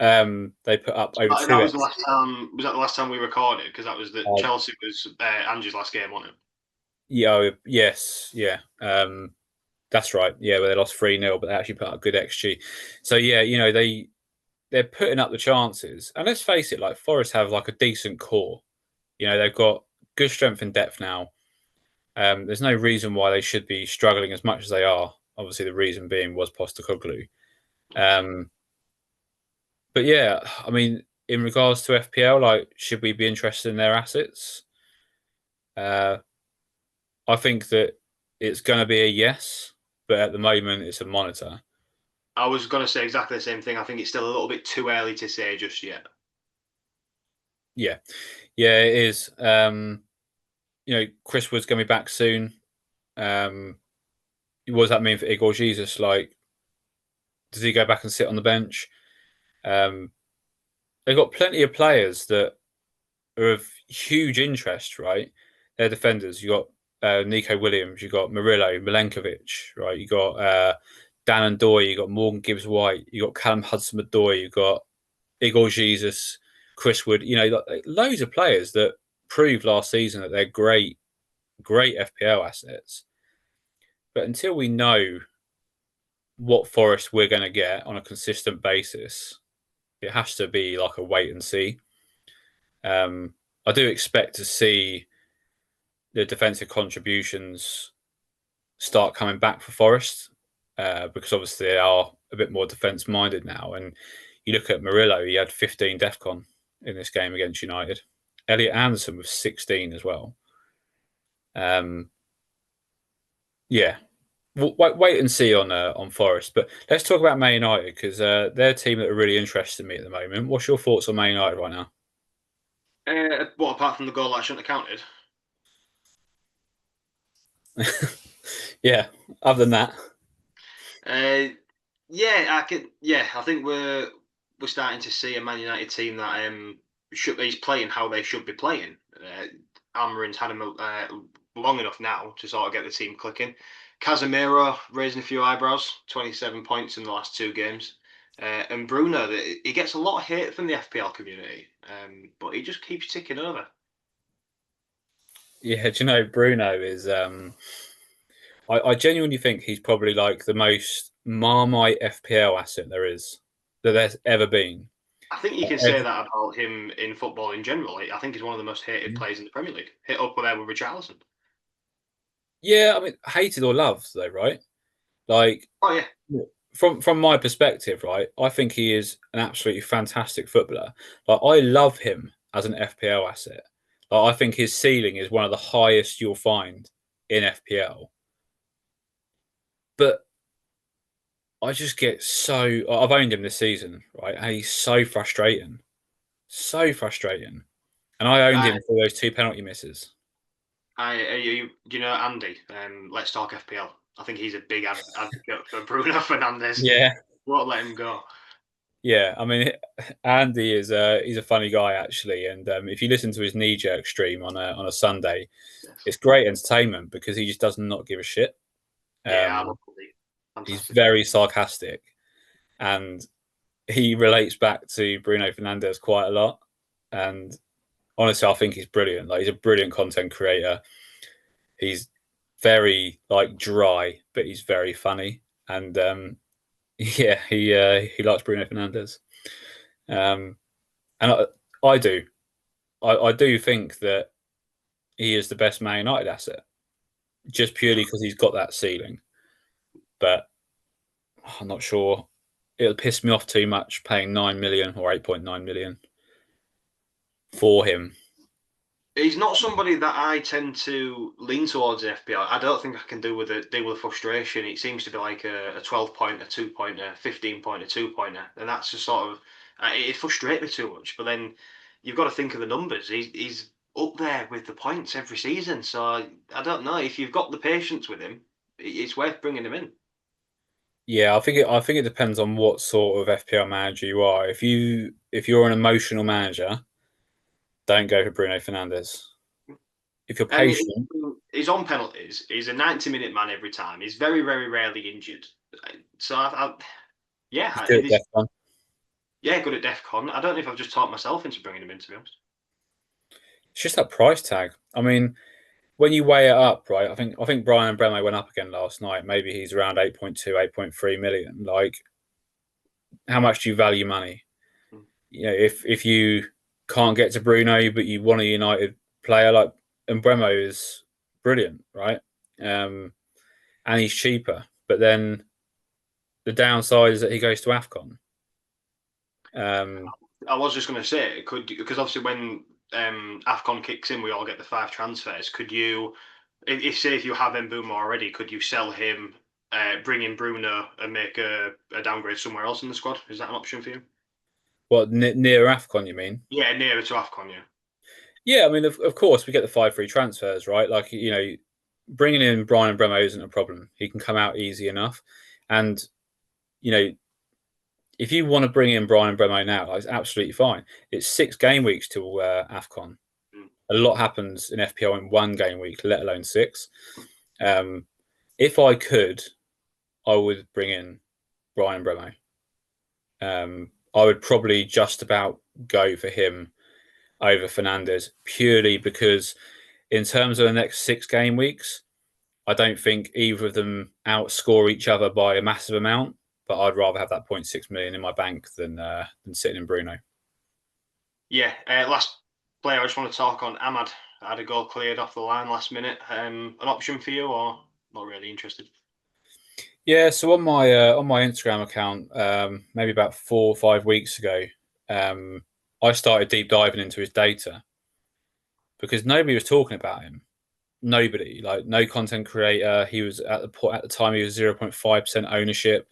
Mm. They put up over That 2 was the last time. Was that the last time we recorded? Because that was Oh, Chelsea was Ange's last game, wasn't it? yeah, yes, yeah. That's right. Yeah, where they lost 3-0, but they actually put up good XG. So yeah, they're putting up the chances. And let's face it, like Forest have like a decent core. They've got good strength and depth now. There's no reason why they should be struggling as much as they are. Obviously, the reason being was Postecoglou. Um, but yeah, I mean, in regards to FPL, like, should we be interested in their assets? Uh, I think that it's going to be a yes, but at the moment, it's a monitor. I was going to say exactly the same thing. I think it's still a little bit too early to say just yet. Yeah, yeah, it is. Chris Wood's going to be back soon. What does that mean for Igor Jesus? Like, does he go back and sit on the bench? Um, they've got plenty of players that are of huge interest, right? They're defenders. You got Nico Williams, you got Murillo, Milenkovic, right? You got Dan and Doy, you got Morgan Gibbs White, you got Callum Hudson Odoi, you got Igor Jesus, Chris Wood. Loads of players that proved last season that they're great great FPL assets. But until we know what Forest we're going to get on a consistent basis, it has to be like a wait and see. I do expect to see the defensive contributions start coming back for Forest because obviously they are a bit more defence minded now. And you look at Murillo, he had 15 DEFCON in this game against United. Elliot Anderson with 16 as well. Yeah, wait and see on Forest. But let's talk about Man United because they're a team that are really interested me at the moment. What's your thoughts on Man United right now? What apart from the goal that I shouldn't have counted? Yeah, other than that, Uh, yeah, I could. Yeah, I think we're starting to see a Man United team that should is playing how they should be playing. Amarin's had him long enough now to sort of get the team clicking. Casemiro raising a few eyebrows, 27 points in the last two games. And Bruno, he gets a lot of hate from the FPL community, but he just keeps ticking over. yeah. Do you know Bruno is? I genuinely think he's probably like the most Marmite FPL asset there is that there's ever been. I think you Like, can say that about him in football in general. I think he's one of the most hated players in the Premier League. Hit up there with Richarlison. yeah, I mean, hated or loved though, right? Like Oh yeah, from my perspective, right? I think he is an absolutely fantastic footballer. Like I love him as an FPL asset. Like I think his ceiling is one of the highest you'll find in FPL. But I just get so I've owned him this season, right? And he's so frustrating. So frustrating. And I owned I, him for those two penalty misses. do you know Andy? Let's talk FPL. I think he's a big advocate for Bruno Fernandes. Yeah. Won't let him go. Yeah, I mean, Andy is he's a funny guy actually, and if you listen to his knee jerk stream on a Sunday, Yes. it's great entertainment because he just does not give a shit. Yeah, Um, absolutely. he's Fantastic. very sarcastic, and he relates back to Bruno Fernandes quite a lot. And honestly, I think he's brilliant. Like he's a brilliant content creator. He's very like dry, but he's very funny, and yeah, he likes Bruno Fernandes. Um, and I do. I do think that he is the best Man United asset, just purely because he's got that ceiling. But I'm not sure. It'll piss me off too much paying 9 million or 8.9 million for him. He's not somebody that I tend to lean towards in FPL. I don't think I can deal with the frustration. It seems to be like a 12 point, a 2 pointer, 15 point, a 2 pointer, and that's just sort of it frustrates me too much. But then you've got to think of the numbers. He's up there with the points every season, so I don't know if you've got the patience with him. It's worth bringing him in. Yeah, I think it depends on what sort of FPL manager you are. If you're an emotional manager, don't go for Bruno Fernandes. If you're And patient, he's on penalties. He's a 90-minute man every time. He's very, very rarely injured. So he's yeah, good it at is. DEF. Yeah, good at DEF CON. I don't know if I've just talked myself into bringing him in, to be honest. It's just that price tag. I mean, when you weigh it up, right? I think Brian Bremo went up again last night. Maybe he's around 8.2, 8.3 million. Like, how much do you value money? Mm. You know, if you can't get to Bruno, but you want a United player like and Bremo is brilliant, right? Um, and he's cheaper. But then the downside is that he goes to Afcon. Um, I was just going to say, could because obviously when AFCON kicks in, we all get the five transfers. Could you, if say if you have Mbeumo already, could you sell him, bring in Bruno, and make a downgrade somewhere else in the squad? Is that an option for you? what near Afcon? You mean? Yeah, nearer to AFCON, yeah. Yeah, I mean, of course, we get the 5 free transfers, right? Like, bringing in Brian Bremo isn't a problem. He can come out easy enough. And, you know, if you want to bring in Brian Bremo now, like, it's absolutely fine. It's 6 game weeks till AFCON. Mm. A lot happens in FPL in 1 game week, let alone 6. Um, if I could, I would bring in Brian Bremo. I would probably just about go for him over Fernandez purely because In terms of the next 6 game weeks, I don't think either of them outscore each other by a massive amount. But I'd rather have that 0.6 million in my bank than sitting in Bruno. Yeah, last player I just want to talk on, Ahmad. I had a goal cleared off the line last minute. An option for you, or not really interested? Yeah, so on my Instagram account, maybe about 4 or 5 weeks ago, I started deep diving into his data because nobody was talking about him. Nobody, like no content creator. He was at the time he was 0.5% ownership,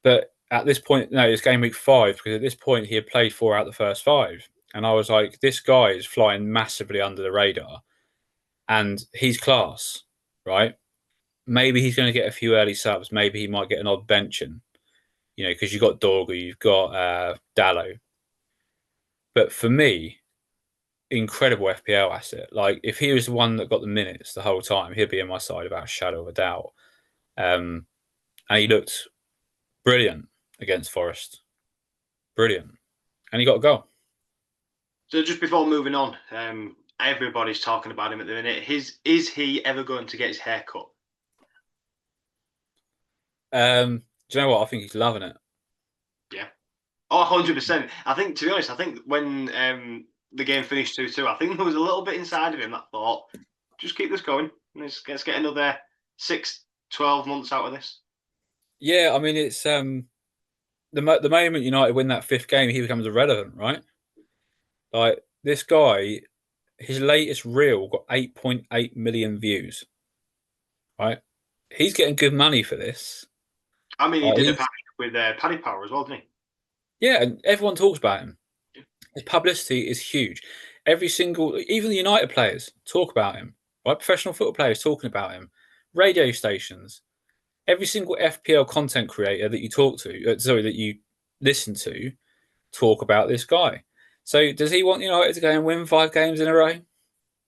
but at this point, no, it's game week 5 because at this point he had played 4 out of the first 5, and I was like, this guy is flying massively under the radar, and he's class, right? Maybe he's going to get a few early subs. Maybe he might get an odd benching, because you've got Dorgu, you've got Dallo. But for me, incredible FPL asset. Like if he was the one that got the minutes the whole time, he'd be in my side without a shadow of a doubt. And he looked brilliant against Forest, brilliant, and he got a goal. So just before moving on, everybody's talking about him at the minute. Is he ever going to get his hair cut? Do you know what? I think he's loving it. Yeah. Oh, 100%. I think, to be honest, I think when the game finished 2-2, I think there was a little bit inside of him that thought, just keep this going. Let's get another 6, 12 months out of this. Yeah, I mean it's the moment United win that 5th game, he becomes irrelevant, right? Like this guy, his latest reel got 8.8 million views, right? He's getting good money for this. I mean, he Like did a pack with Paddy Power as well, didn't he? yeah, and everyone talks about him. His publicity is huge. Every single, even the United players talk about him. Right, professional football players talking about him. Radio stations. Every single FPL content creator that you talk to, that you listen to, talk about this guy. So does he want United to go and win 5 games in a row?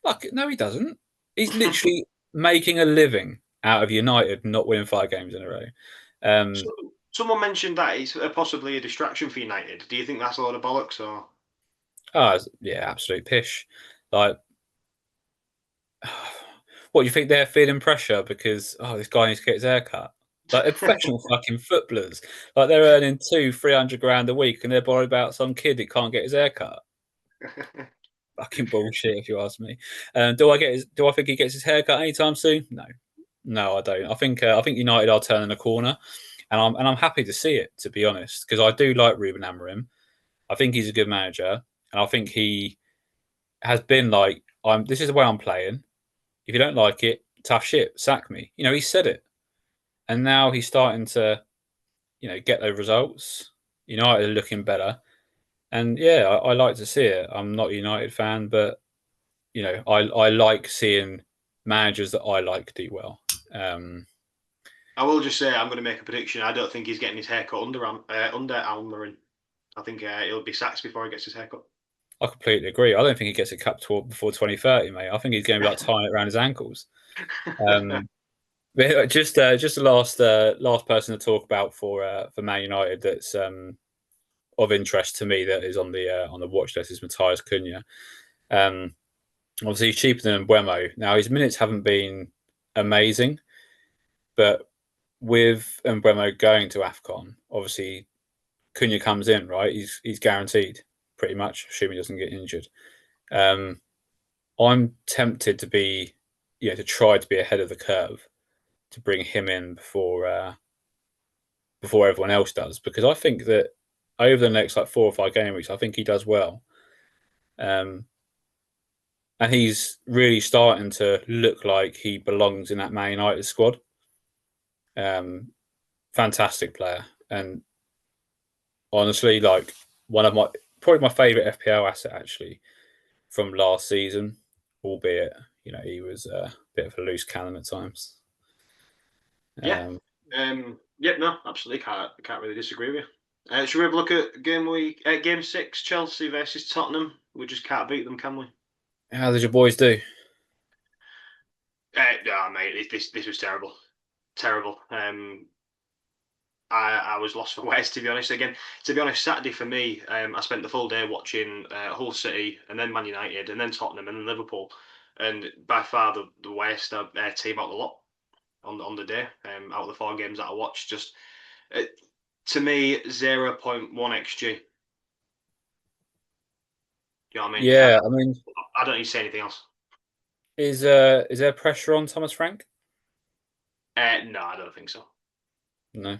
Fuck it, no, he doesn't. He's literally making a living out of United not winning 5 games in a row. So, someone mentioned that it's possibly a distraction for United. Do you think that's a lot of bollocks, or? Yeah, absolute pish. Like, what do you think they're feeling pressure because this guy needs to get his hair cut? Like they're professional fucking footballers. Like they're earning 200-300 grand a week, and they're bothered about some kid that can't get his hair cut. Fucking bullshit, if you ask me. Do I think he gets his hair cut anytime soon? No, no, I don't. I think United are turning a corner, and I'm happy to see it, to be honest, because I do like Ruben Amorim. I think he's a good manager, and I think he has been like, This is the way I'm playing. If you don't like it, tough shit, sack me. He said it, and now he's starting to, get those results. United are looking better, and yeah, I like to see it. I'm not a United fan, but I like seeing managers that I like do well. I will just say I'm going to make a prediction. I don't think he's getting his haircut under Almiron. I think he'll be sacked before he gets his haircut. I completely agree. I don't think he gets it cut before 2030, mate. I think he's going to be like tying it around his ankles. But just the last person to talk about for Man United that's of interest to me that is on the watch list is Matthias Cunha. Obviously, he's cheaper than Buemo. Now his minutes haven't been amazing, but with Buemo going to AFCON, obviously Cunha comes in, right? He's guaranteed pretty much, assuming he doesn't get injured. I'm tempted to try to be ahead of the curve to bring him in before everyone else does, because I think that over the next like 4 or 5 game weeks, I think he does well. And he's really starting to look like he belongs in that Man United squad. Fantastic player, and honestly, like probably my favourite FPL asset actually from last season, albeit he was a bit of a loose cannon at times. Yeah. Yep. No, absolutely. Can't really disagree with you. Should we have a look at game 6, Chelsea versus Tottenham? We just can't beat them, can we? How did your boys do? No, mate. This was terrible. Terrible. I was lost for words, to be honest. Again, to be honest, Saturday for me, I spent the full day watching Hull City and then Man United and then Tottenham and then Liverpool. and by far the worst team out of the lot on the day. Out of the 4 games that I watched, just to me 0.1 xg. You know what I mean? Yeah, I mean, I don't need to say anything else. is there pressure on Thomas Frank? No, I don't think so. No. I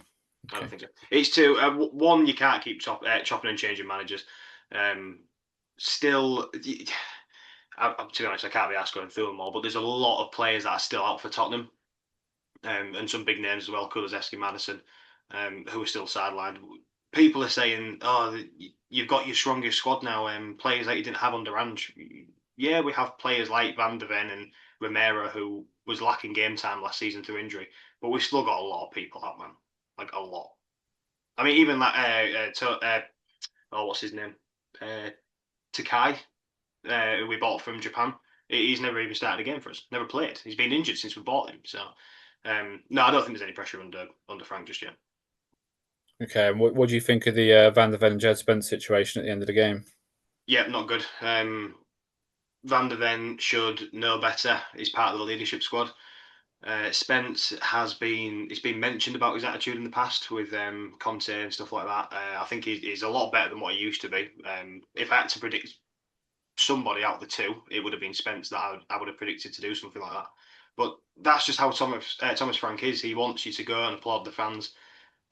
don't Okay. think so. It's two. One, you can't keep chopping and changing managers. Um, still, to be honest, I can't be asked going through them all, but there's a lot of players that are still out for Tottenham, and some big names as well, Kulusevski, Madison, who are still sidelined. People are saying, "Oh, you've got your strongest squad now, players that you didn't have under Ange." Yeah, we have players like Van der Ven and Romero, who was lacking game time last season through injury, but we've still got a lot of people out, man, like a lot. I mean, even that. Oh, what's his name? Uh, Takai, who we bought from Japan. He's never even started a game for us. Never played. He's been injured since we bought him. So, no, I don't think there's any pressure under Frank just yet. Okay. And what do you think of the Van der Ven and Jed Spence situation at the end of the game? Yeah, not good. Van der Ven should know better. He's part of the leadership squad. Spence it's been mentioned about his attitude in the past with Conte and stuff like that. I think he's a lot better than what he used to be. If I had to predict somebody out of the two, it would have been Spence that I would have predicted to do something like that. But that's just how Thomas Frank is. He wants you to go and applaud the fans.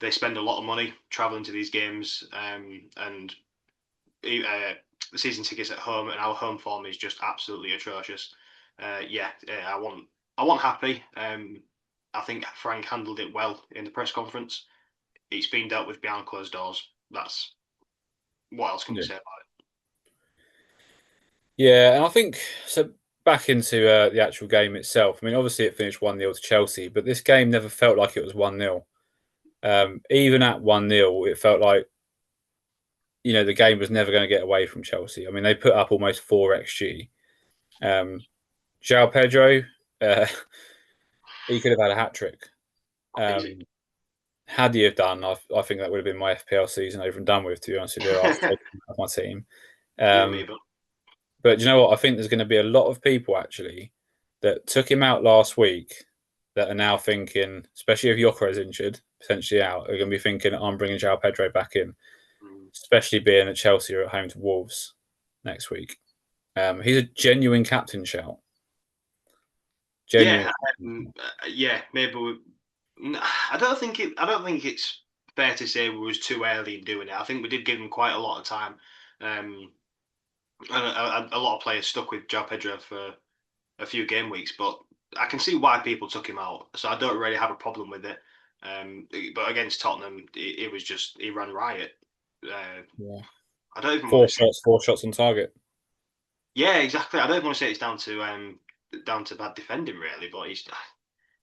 They spend a lot of money traveling to these games, and the season tickets at home, and our home form is just absolutely atrocious. Yeah, I want happy. I think Frank handled it well in the press conference. It's been dealt with behind closed doors. That's what else can we Yeah. say about it? Yeah, and I think so. Back into the actual game itself. I mean, obviously it finished 1-0 to Chelsea, but this game never felt like it was 1-0. Even at 1-0, it felt like the game was never going to get away from Chelsea. I mean, they put up almost 4 xg. João Pedro, uh, he could have had a hat trick. Easy. Had he have done, I think that would have been my FPL season over and done with. To be honest with you, after taking him out of my team. You and me, Um, but but you know what? I think there's going to be a lot of people actually that took him out last week that are now thinking, especially if Yoker is injured, potentially out, are going to be thinking, I'm bringing João Pedro back in, especially being that Chelsea are at home to Wolves next week. He's a genuine captain shout. Genuine. yeah, yeah, maybe. I don't think it. I don't think it's fair to say we was too early in doing it. I think we did give him quite a lot of time, and a lot of players stuck with João Pedro for a few game weeks. But I can see why people took him out, so I don't really have a problem with it. But against Tottenham, it was just he ran riot. Uh, Yeah. I don't even want Four to say. shots, 4 shots on target. Yeah, exactly. I don't even want to say it's down to bad defending really, but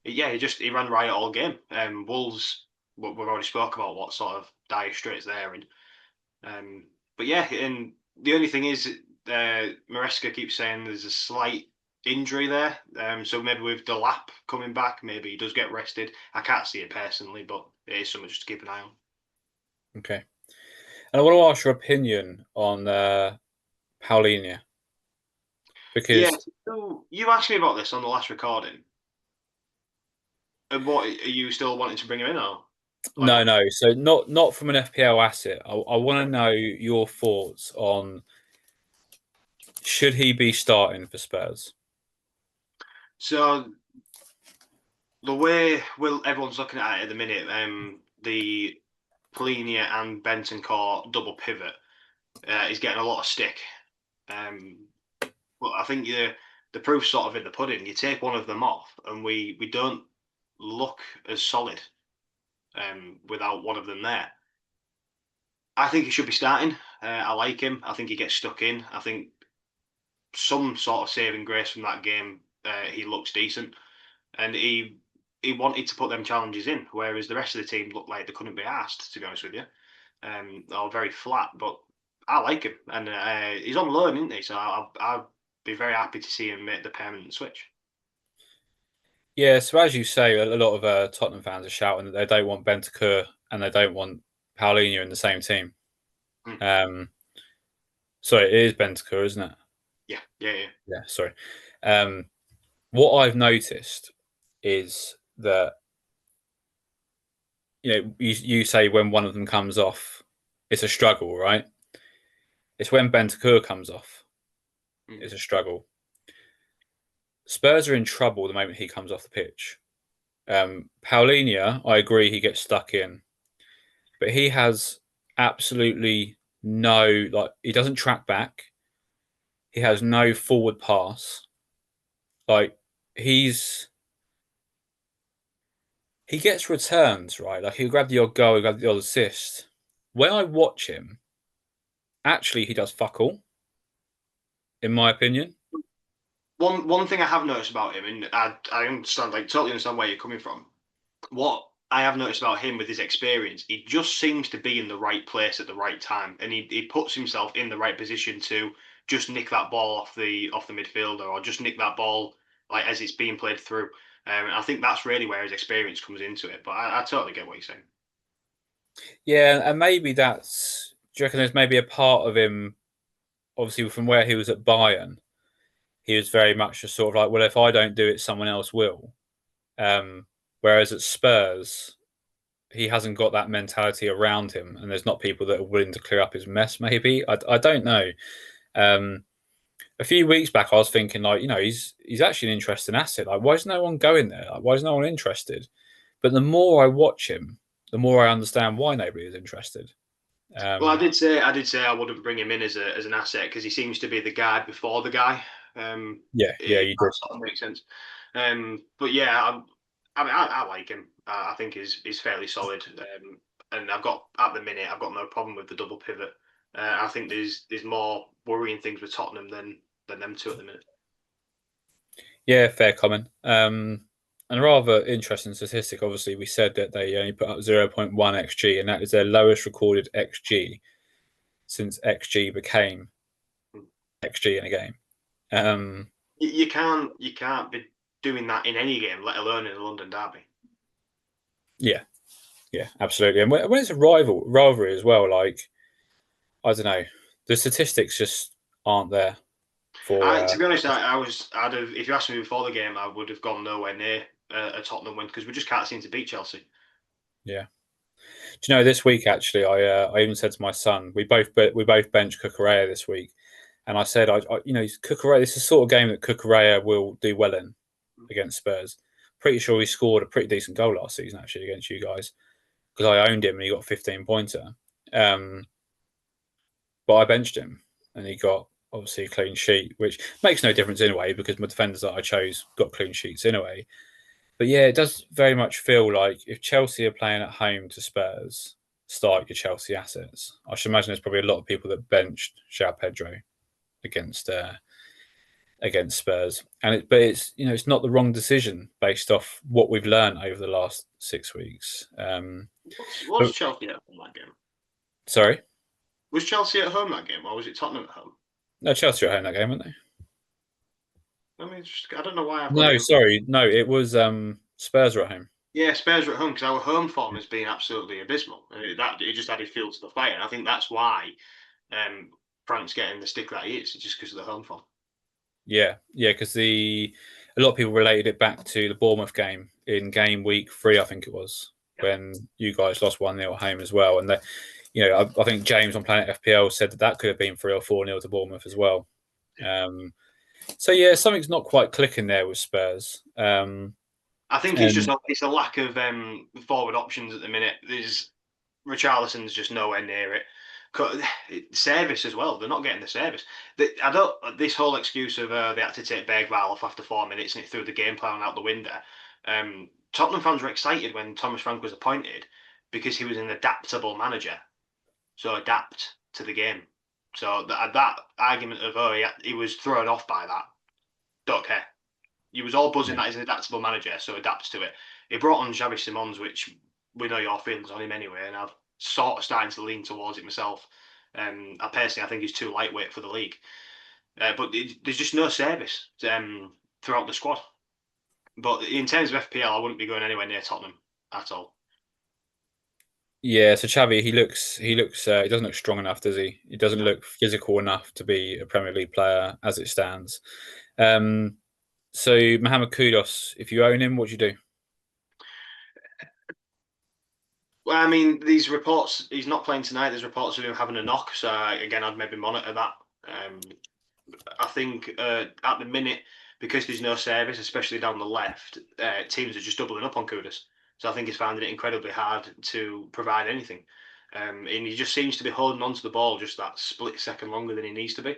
yeah, he ran riot all game. Wolves, we've already spoke about what sort of dire straits they're in. But yeah, and the only thing is, Maresca keeps saying there's a slight injury there. So maybe with Delap coming back, maybe he does get rested. I can't see it personally, but it is something just to keep an eye on. Okay. And I want to ask your opinion on Paulinho Yeah, because so you asked me about this on the last recording. And what are you still wanting to bring him in or no, not? no. So not from an FPL asset. I want to know your thoughts on should he be starting for Spurs? So the way everyone's looking at it at the minute, the Polinia and Benton Court double pivot is getting a lot of stick. Um, but I think the proof's sort of in the pudding. You take one of them off, and we don't look as solid without one of them there. I think he should be starting. I like him. I think he gets stuck in. I think some sort of saving grace from that game. He looks decent, and he wanted to put them challenges in, whereas the rest of the team looked like they couldn't be asked. To be honest with you, or very flat. But I like him, and he's on loan, isn't he? So I'll be very happy to see him make the permanent switch. Yeah. So as you say, a lot of Tottenham fans are shouting that they don't want Bentancur and they don't want Paulinho in the same team. Mm. Sorry, it is Bentancur, isn't it? Yeah, yeah, yeah. Yeah. Sorry. What I've noticed is that you say when one of them comes off, it's a struggle, right? It's when Bentancur comes off, Mm. it's a struggle. Spurs are in trouble the moment he comes off the pitch. Paulinho, I agree, he gets stuck in, but he has absolutely no he doesn't track back. He has no forward pass. Like he's he gets returns, right? Like he'll grab the odd goal, he'll grab the odd assist. When I watch him, actually he does fuck all, in my opinion. One thing I have noticed about him, and I understand, like totally understand where you're coming from. What I have noticed about him with his experience, he just seems to be in the right place at the right time, and he puts himself in the right position to just nick that ball off the midfielder, or just nick that ball like as it's being played through. And I think that's really where his experience comes into it. But I totally get what you're saying. Yeah, and maybe that's. Do you reckon there's maybe a part of him, obviously from where he was at Bayern, he was very much just sort of like, well, if I don't do it, someone else will. Um, Whereas at Spurs, he hasn't got that mentality around him, and there's not people that are willing to clear up his mess. Maybe I don't know. Um, a few weeks back, I was thinking like, he's actually an interesting asset. Like, why is no one going there? Like, why is no one interested? But the more I watch him, the more I understand why nobody is interested. Well, Um, I did say I wouldn't bring him in as an asset because he seems to be the guy before the guy. yeah, If you that did. sort of makes sense. But yeah, I mean, I like him. I think he's fairly solid. And at the minute, I've got no problem with the double pivot. I think there's more worrying things with Tottenham than them two at the minute. Yeah, fair comment. And a rather interesting statistic. Obviously, we said that they only put up 0.1 xg, and that is their lowest recorded xg since xg became xg in a game. Um, You can't be doing that in any game, let alone in a London derby. yeah, yeah, absolutely. And when it's a rivalry as well, like I don't know, the statistics just aren't there for. To be honest, I'd have if you asked me before the game, I would have gone nowhere near a Tottenham win because we just can't seem to beat Chelsea. Yeah. Do you know this week actually? I even said to my son, we both bench Cucurella this week, and I said, Cucurella. This is the sort of game that Cucurella will do well in against Spurs. Pretty sure he scored a pretty decent goal last season actually against you guys because I owned him and he got a 15-pointer. Um, but I benched him and he got obviously a clean sheet, which makes no difference anyway because my defenders that I chose got clean sheets anyway. But yeah, it does very much feel like if Chelsea are playing at home to Spurs, start your Chelsea assets. I should imagine there's probably a lot of people that benched João Pedro against against Spurs, but it's not the wrong decision based off what we've learned over the last 6 weeks. Was But Chelsea at home that game? sorry, Was Chelsea at home that game, or was it Tottenham at home? no, Chelsea are at home that game, weren't they? I mean, I don't know why I've got it. No, sorry, no, it was Spurs are at home. Yeah, Spurs are at home because our home form has been absolutely abysmal. It just added fuel to the fire, and I think that's why um, Frank's getting the stick that he is, just because of the home form. Yeah, because a lot of people related it back to the Bournemouth game in game week 3, I think it was, Yeah. when you guys lost 1-0 at home as well. And I think James on Planet FPL said that could have been 3 or 4-0 to Bournemouth as well. So yeah, something's not quite clicking there with Spurs. I think And it's a lack of forward options at the minute. There's Richarlison's just nowhere near it. Service as well. They're not getting the service. I don't. This whole excuse of they had to take Bergvall off after 4 minutes and it threw the game plan out the window. Tottenham fans were excited when Thomas Frank was appointed because he was an adaptable manager. So adapt to the game. So that argument of he was thrown off by that. Don't care. He was all buzzing yeah, that he's an adaptable manager, so adapts to it. He brought on Xavi Simons, which we know your feelings on him anyway, and I've sort of starting to lean towards it myself. I personally, I think he's too lightweight for the league, but there's just no service throughout the squad. But in terms of FPL, I wouldn't be going anywhere near Tottenham at all. yeah. So Xavi, he doesn't look strong enough, does he? He doesn't No. look physical enough to be a Premier League player as it stands. Um, So Mohamed Kudus, if you own him, what do you do? Well, I mean, these reports, he's not playing tonight. There's reports of him having a knock. So, again, I'd maybe monitor that. I think at the minute, because there's no service, especially down the left, teams are just doubling up on Kudus. So I think he's finding it incredibly hard to provide anything. And he just seems to be holding on to the ball just that split second longer than he needs to be.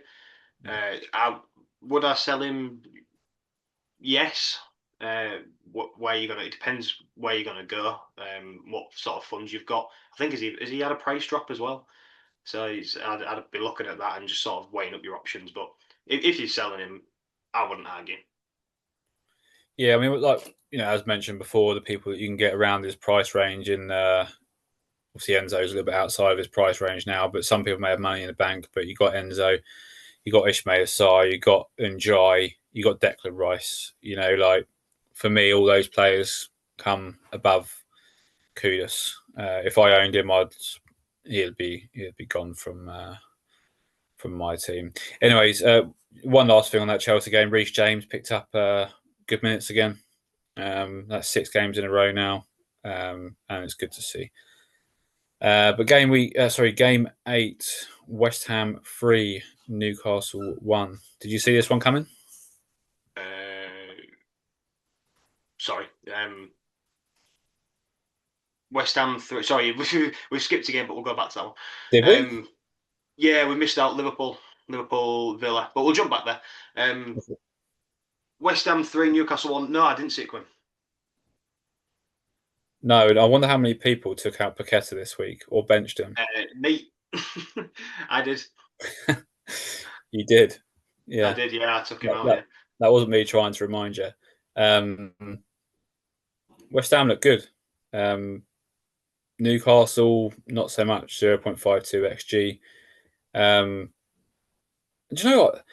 Would I sell him? Yes. Where you're gonna? It depends where you're gonna go. What sort of funds you've got. I think has he had a price drop as well? So I'd be looking at that and just sort of weighing up your options. But if you're selling him, I wouldn't argue. Yeah, I mean, like as mentioned before, the people that you can get around his price range in obviously Enzo's a little bit outside of his price range now, but some people may have money in the bank. But you got Enzo, you got Ismail Assar, you got Njai, you got Declan Rice. Like for me, all those players come above Kudus. If I owned him, he'd be gone from my team. Anyways, one last thing on that Chelsea game: Reece James picked up good minutes again. That's 6 games in a row now, and it's good to see. But game 8, West Ham 3, Newcastle 1. Did you see this one coming? Uh, sorry. West Ham 3. Sorry, we've skipped again, but we'll go back to that one. Did we? Yeah, we missed out Liverpool, Villa, but we'll jump back there. West Ham 3, Newcastle 1. No, I didn't see it coming. No, and I wonder how many people took out Paqueta this week or benched him. Me. I did. You did. I Yeah. did, yeah. I took him That, out, that, yeah. that wasn't me trying to remind you. Um, West Ham looked good. Newcastle, not so much, 0.52 XG. Do you know what?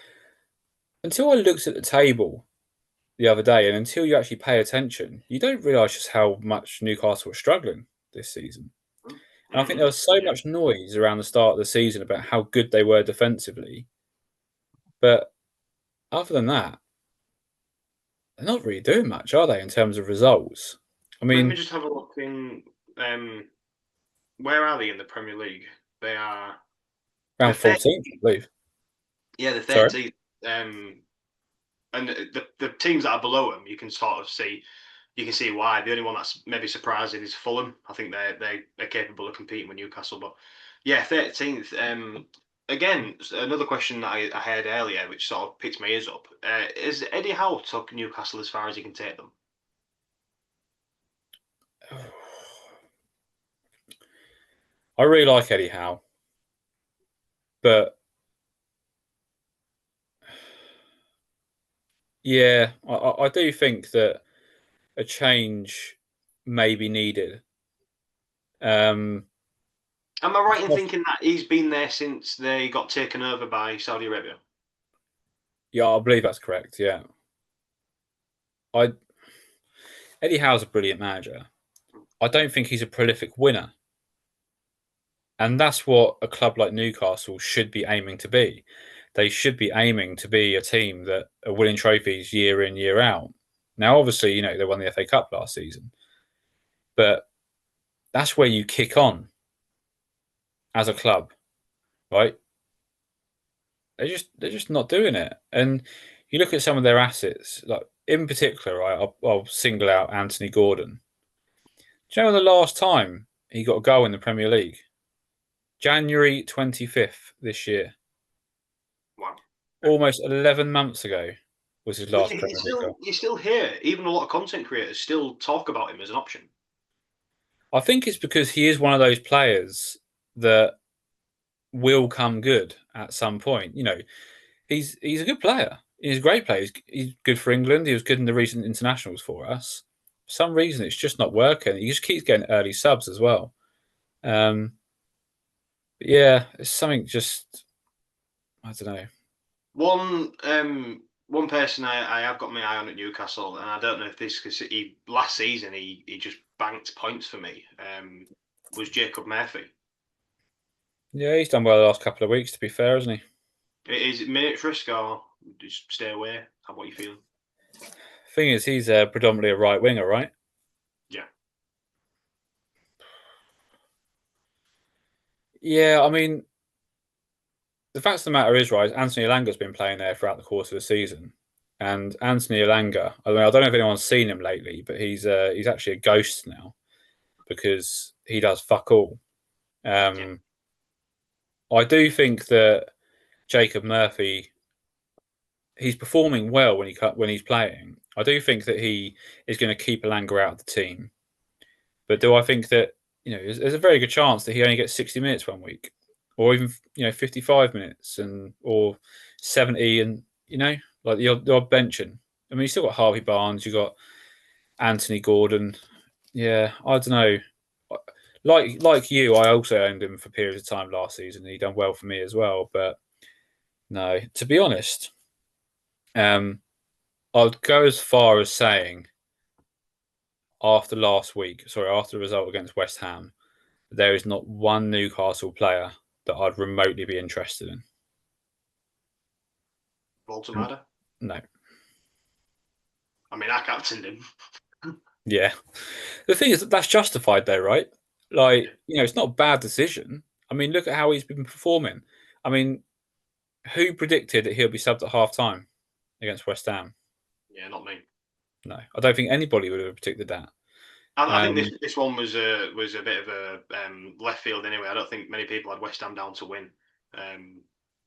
Until I looked at the table the other day, and until you actually pay attention, you don't realise just how much Newcastle were struggling this season. And I think there was so Yeah. much noise around the start of the season about how good they were defensively. But other than that, they're not really doing much, are they, in terms of results? I Let me mean, just have a look in. Where are they in the Premier League? They are the around 14th, 13th. I believe. Yeah, the Sorry? 13th. And the teams that are below them, you can sort of see. You can see why. The only one that's maybe surprising is Fulham. I think they're capable of competing with Newcastle. But yeah, 13th. Again, another question that I heard earlier, which sort of picked my ears up. Is Eddie Howe took Newcastle as far as he can take them? I really like Eddie Howe, but yeah, I do think that a change may be needed. Um, Am I right in thinking that he's been there since they got taken over by Saudi Arabia? yeah, I believe that's correct. Yeah, I Eddie Howe's a brilliant manager. I don't think he's a prolific winner, and that's what a club like Newcastle should be aiming to be. They should be aiming to be a team that are winning trophies year in, year out. Now, obviously, they won the FA Cup last season, but that's where you kick on as a club, right? They're just not doing it. And you look at some of their assets, like in particular, right, I'll single out Anthony Gordon. Do you know when the last time he got a goal in the Premier League? January 25th this year. Wow. Almost 11 months ago was his But last Premier League goal. you still hear, even a lot of content creators still talk about him as an option. I think it's because he is one of those players that will come good at some point. He's a good player. He's a great player. He's good for England. He was good in the recent internationals for us. For some reason, it's just not working. He just keeps getting early subs as well. Um, but yeah, it's something just I don't know. One person I have got my eye on at Newcastle, and I don't know if this because he last season he just banked points for me. Was Jacob Murphy. Yeah, he's done well the last couple of weeks. To be fair, hasn't he? Is it minutes risk or just stay away? How about you feeling? Thing is, he's predominantly a right winger, right? Yeah, Yeah, I mean, the fact of the matter is, right, Anthony Elanga's been playing there throughout the course of the season. And Anthony Elanga, I mean, I don't know if anyone's seen him lately, but he's actually a ghost now because he does fuck all. yeah. Um, I do think that Jacob Murphy, he's performing well when he's playing. I do think that he is going to keep Elanga out of the team, but do I think that there's a very good chance that he only gets 60 minutes one week, or even 55 minutes or 70, and like the odd benching. I mean, you still got Harvey Barnes, you got Anthony Gordon. Yeah, I don't know. Like you, I also owned him for periods of time last season. And he done well for me as well, but no, to be honest, um, I'd go as far as saying after the result against West Ham, there is not one Newcastle player that I'd remotely be interested in. Baltimore. No. I mean, I captained him. Yeah. The thing is that's justified though, right? Yeah, Like, it's not a bad decision. I mean, look at how he's been performing. I mean, who predicted that he'll be subbed at half time against West Ham? yeah, not me. No. I don't think anybody would have predicted that. I think Um, this one was a bit of a left field anyway. I don't think many people had West Ham down to win um,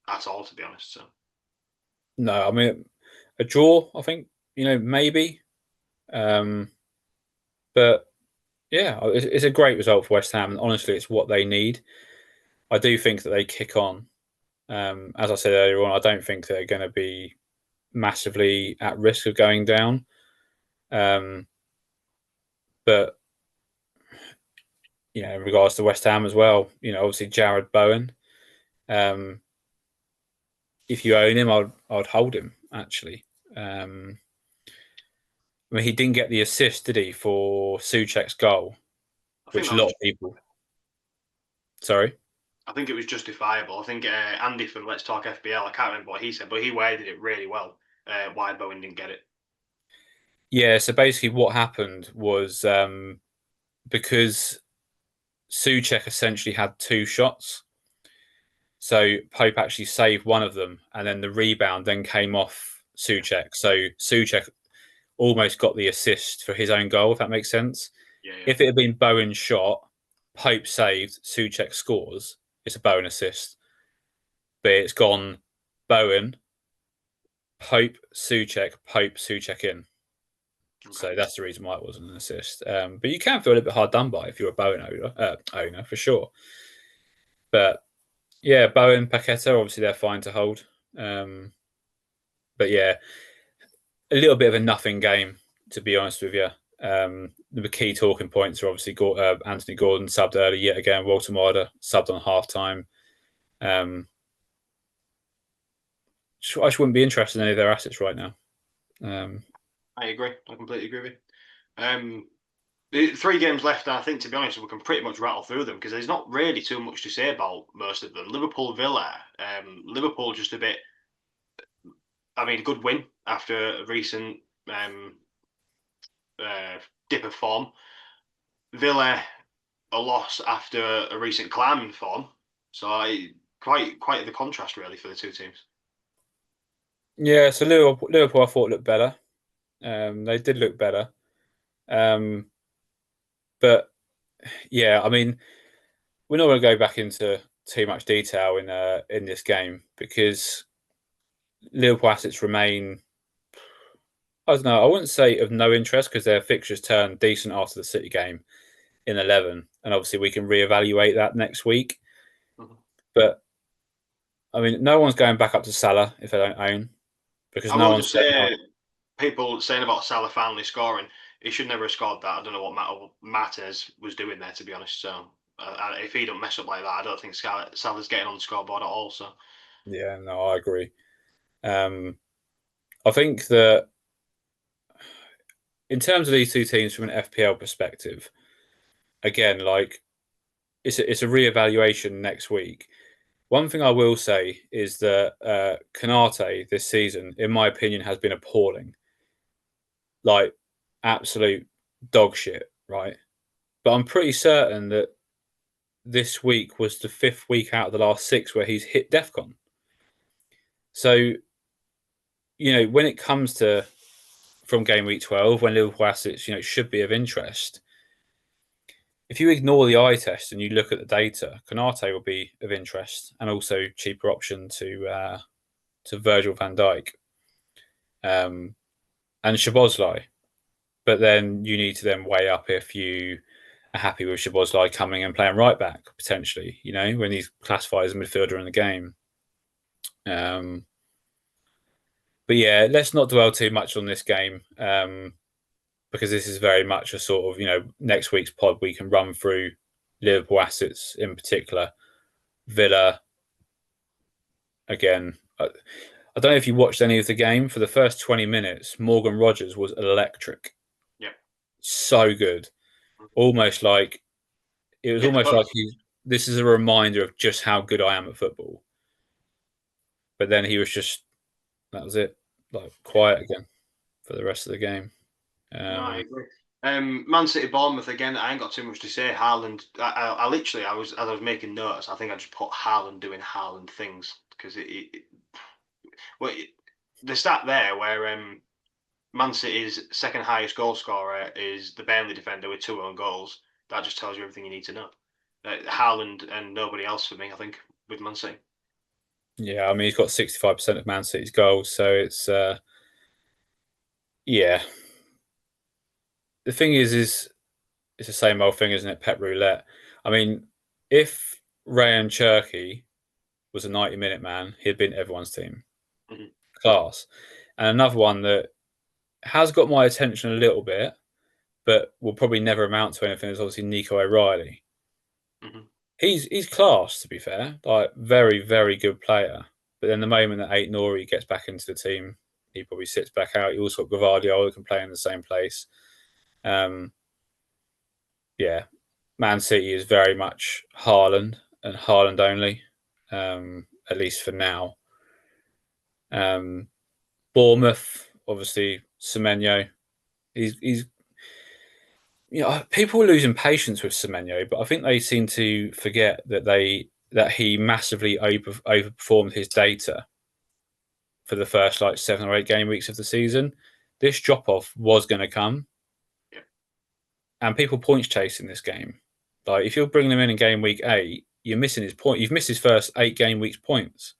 at all, to be honest. So no, I mean a draw, I think, maybe. Um, but yeah, it's a great result for West Ham, and honestly, it's what they need. I do think that they kick on. As I said earlier on, I don't think they're going to be massively at risk of going down. Um, but in regards to West Ham as well, obviously Jared Bowen. Um, if you own him, I'd hold him actually. Um, I mean, he didn't get the assist, did he, for Souček's goal, I think which a that lot was. of people. Sorry. I think it was justifiable. I think Andy from Let's Talk FPL. I can't remember what he said, but he worded it really well. Why Bowen didn't get it. Yeah. So basically, what happened was because Souček essentially had two shots. So Pope actually saved one of them, and then the rebound then came off Yeah, Souček. So Souček almost got the assist for his own goal, if that makes sense. yeah, yeah. If it had been Bowen's shot, Pope saved, Souček scores, it's a Bowen assist. But it's gone Bowen, Pope, Souček in. Okay. So that's the reason why it wasn't an assist. But you can feel a little bit hard done by if you're a Bowen owner for sure. But yeah, Bowen, Paqueta, obviously they're fine to hold. Um, but yeah, a little bit of a nothing game, to be honest with you. The key talking points are obviously Anthony Gordon subbed early yet again. Walter Morda subbed on half time. Um, I just wouldn't be interested in any of their assets right now. Um, I agree. I completely agree with you. The 3 games left, and I think, to be honest, we can pretty much rattle through them because there's not really too much to say about most of them. Liverpool, Villa. Liverpool just a bit. I mean, good win after a recent uh, dip of form. Villa, a loss after a recent climb in form. So quite the contrast really for the two teams. yeah, so Liverpool I thought looked better. They did look better. Um, but yeah, I mean, we're not going to go back into too much detail in this game because Liverpool assets remain. I don't know. I wouldn't say of no interest because their fixtures turned decent after the City game in 11, and obviously we can reevaluate that next week. Mhm. But I mean, no one's going back up to Salah if they don't own because I no will one's just certain. say, people saying about Salah finally scoring, he should never have scored that. I don't know what Martinez was doing there, to be honest. So if he don't mess up like that, I don't think Salah's getting on the scoreboard at all. So Yeah, no, I agree. Um, I think that in terms of these two teams from an FPL perspective, again, like it's a reevaluation next week. One thing I will say is that Canate this season, in my opinion, has been appalling. like absolute dog shit, right? But I'm pretty certain that this week was the 5th week out of the last 6 where he's hit DEFCON. So, when it comes to from game week 12, when Liverpool assets, should be of interest, if you ignore the eye test and you look at the data, Konate will be of interest and also cheaper option to Virgil van Dijk and Szoboszlai. But then you need to then weigh up if you are happy with Szoboszlai coming and playing right back potentially. When he's classified as a midfielder in the game. But yeah, let's not dwell too much on this game because this is very much a sort of next week's pod we can run through Liverpool assets in particular. Villa again. I don't know if you watched any of the game. For the first 20 minutes, Morgan Rogers was electric. Yeah. So good. Almost like it was Hit the almost like post. this is a reminder of just how good I am at football. But then he was just that was it, like quiet again for the rest of the game. No, I agree. Man City Bournemouth again. I ain't got too much to say. Haaland. I literally, as I was making notes, I think I just put Haaland doing Haaland things because well, the stat there where Man City's second highest goal scorer is the Burnley defender with 2 own goals. That just tells you everything you need to know. Haaland and nobody else for me, I think, with Man City. Yeah, I mean he's got 65% of Man City's goals, so it's yeah. The thing is it's the same old thing, isn't it? Pep roulette. I mean, if Rayan Cherky was a 90-minute man, he'd been everyone's team. Mm-hmm. Class. And another one that has got my attention a little bit, but will probably never amount to anything is obviously Nico O'Reilly. Mm-hmm. He's class, to be fair. Like, very, very good player. But then the moment that Ait-Nouri gets back into the team, he probably sits back out. You also got Gvardiol who can play in the same place. Yeah, Man City is very much Haaland and Haaland only, at least for now. Bournemouth, obviously, Semenyo. He's people are losing patience with Semenyo, but I think they seem to forget that he massively overperformed his data for the first like 7 or 8 game weeks of the season. This drop off was going to come, Yeah. and people points chase in this game. Like if you're bringing him in game week 8, you're missing his point. You've missed his first 8 game weeks points.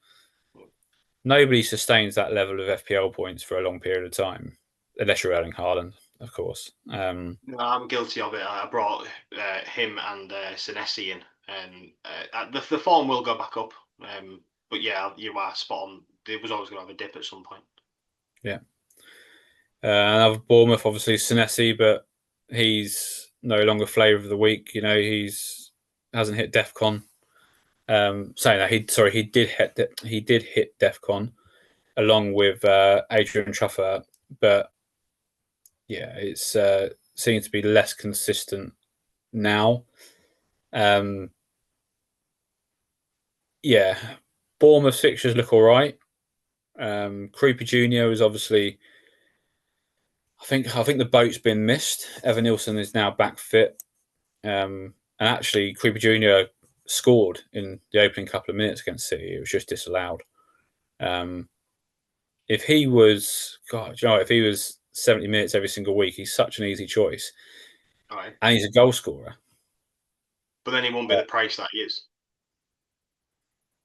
Nobody sustains that level of FPL points for a long period of time, unless you're Erling Haaland, of course. No, I'm guilty of it. I brought him and Senesi in, and the form will go back up. But yeah, you are spot on. It was always going to have a dip at some point. Yeah. Another Bournemouth, obviously Senesi, but he's no longer flavour of the week. He's hasn't hit DEFCON. Saying that he did hit DEFCON along with Adrian Truffert, but yeah, it's seems to be less consistent now. Yeah, Bournemouth fixtures look all right. Creepy Junior is obviously. I think the boat's been missed. Evan Nilsson is now back fit, and actually Creepy Junior scored in the opening couple of minutes against City. It was just disallowed. If he was, God, if he was 70 minutes every single week, he's such an easy choice, All right. and he's a goal scorer. But then he won't be the price that he is.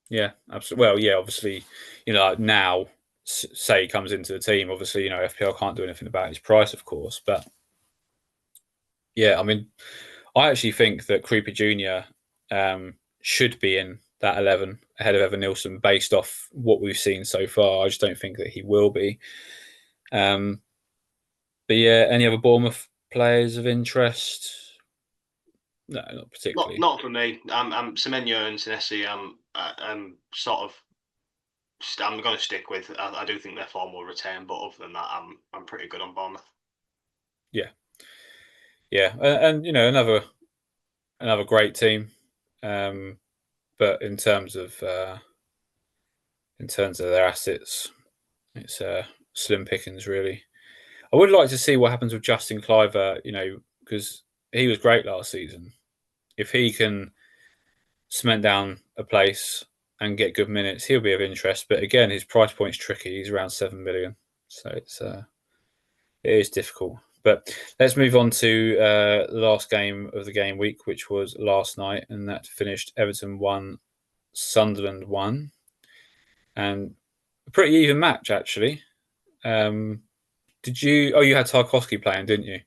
Yeah, absolutely. Well, yeah, obviously, now, say he comes into the team, obviously, FPL can't do anything about his price, of course. But yeah, I mean, I actually think that Creeper Junior should be in that 11 ahead of Evan Nilsson based off what we've seen so far. I just don't think that he will be. But yeah, any other Bournemouth players of interest? No, not particularly. Not for me. I'm Semenyo and Senesi. I'm sort of. I'm going to stick with. I do think their form will return, but other than that, I'm pretty good on Bournemouth. Yeah, yeah, and another great team. But in terms of their assets, it's slim pickings really. I would like to see what happens with Justin Cliver, because he was great last season. If he can cement down a place and get good minutes, he'll be of interest. But again, his price point's tricky. He's around 7 million, so it is difficult. But let's move on to the last game of the game week, which was last night, and that finished Everton 1, Sunderland 1, and a pretty even match actually. Did you? Oh, you had Tarkowski playing, didn't you?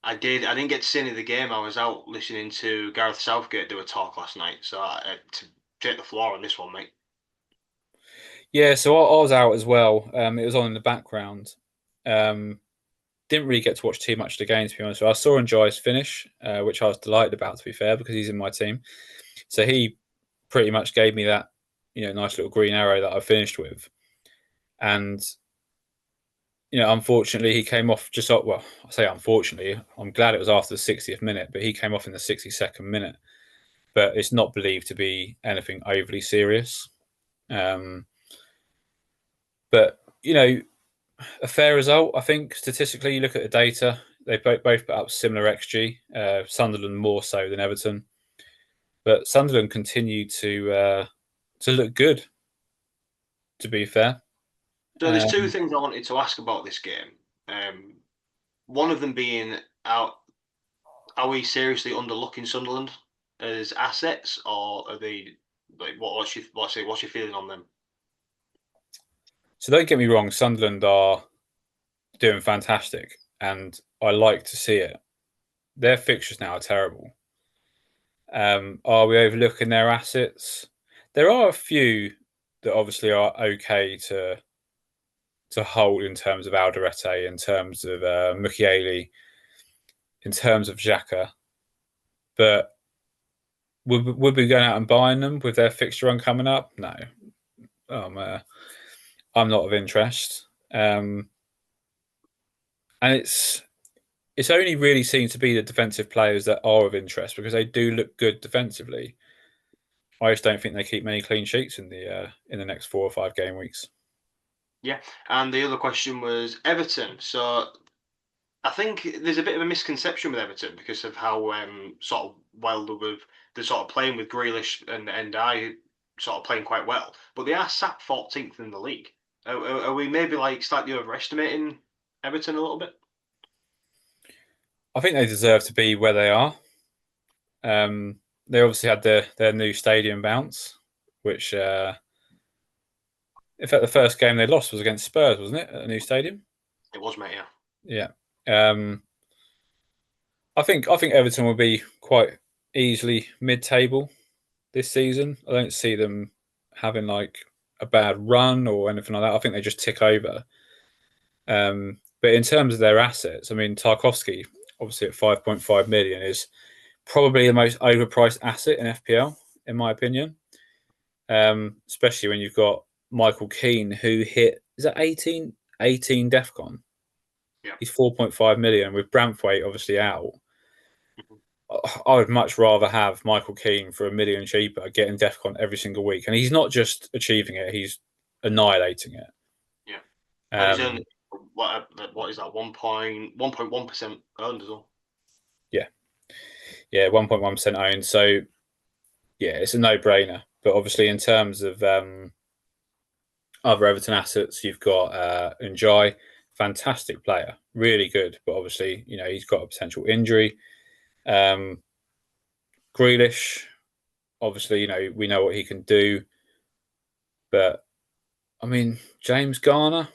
I did. I didn't get to see any of the game. I was out listening to Gareth Southgate do a talk last night, so to take the floor on this one, mate. Yeah, so I was out as well. It was on in the background. Didn't really get to watch too much of the game, to be honest. I saw Njai's finish, which I was delighted about, to be fair, because he's in my team. So he pretty much gave me that, nice little green arrow that I finished with. And, unfortunately, he came off just, well, I say unfortunately, I'm glad it was after the 60th minute, but he came off in the 62nd minute. But it's not believed to be anything overly serious. But, a fair result, I think. Statistically, you look at the data, they both put up similar XG, Sunderland more so than Everton. But Sunderland continued to look good, to be fair. So there's two things I wanted to ask about this game. One of them being, are we seriously underlooking Sunderland as assets, or are they like what's your feeling on them? So don't get me wrong, Sunderland are doing fantastic, and I like to see it. Their fixtures now are terrible. Are we overlooking their assets? There are a few that obviously are okay to hold in terms of Alderete, in terms of Mukiele, in terms of Xhaka. But would we go out and buying them with their fixture run coming up? No. I'm not of interest. And it's only really seen to be the defensive players that are of interest because they do look good defensively. I just don't think they keep many clean sheets in the next 4 or 5 game weeks. Yeah, and the other question was Everton. So I think there's a bit of a misconception with Everton because of how sort of well they're sort of playing with Grealish and I sort of playing quite well, but they are sat 14th in the league. Are we maybe like slightly overestimating Everton a little bit? I think they deserve to be where they are. They obviously had their new stadium bounce, which in fact the first game they lost was against Spurs, wasn't it? At a new stadium. It was, mate. Yeah. I think Everton will be quite easily mid-table this season. I don't see them having like a bad run or anything like that. I think they just tick over. But in terms of their assets, I mean, Tarkowski, obviously at 5.5 million, is probably the most overpriced asset in FPL, in my opinion. Especially when you've got Michael Keane, who hit, is that 18 DEFCON? Yeah. He's 4.5 million with Branthwaite obviously out. Mhm. I would much rather have Michael Keane for 1 million cheaper, getting DEFCON every single week. And he's not just achieving it, he's annihilating it. Yeah. And he's Um, only what is that 1.1% earned as well. yeah. Yeah, 1.1% owned. So, yeah, it's a no brainer. But obviously, in terms of other Everton assets, you've got Njai, fantastic player, really good. But obviously, he's got a potential injury. Um, Grealish, obviously, we know what he can do. But, I mean, James Garner,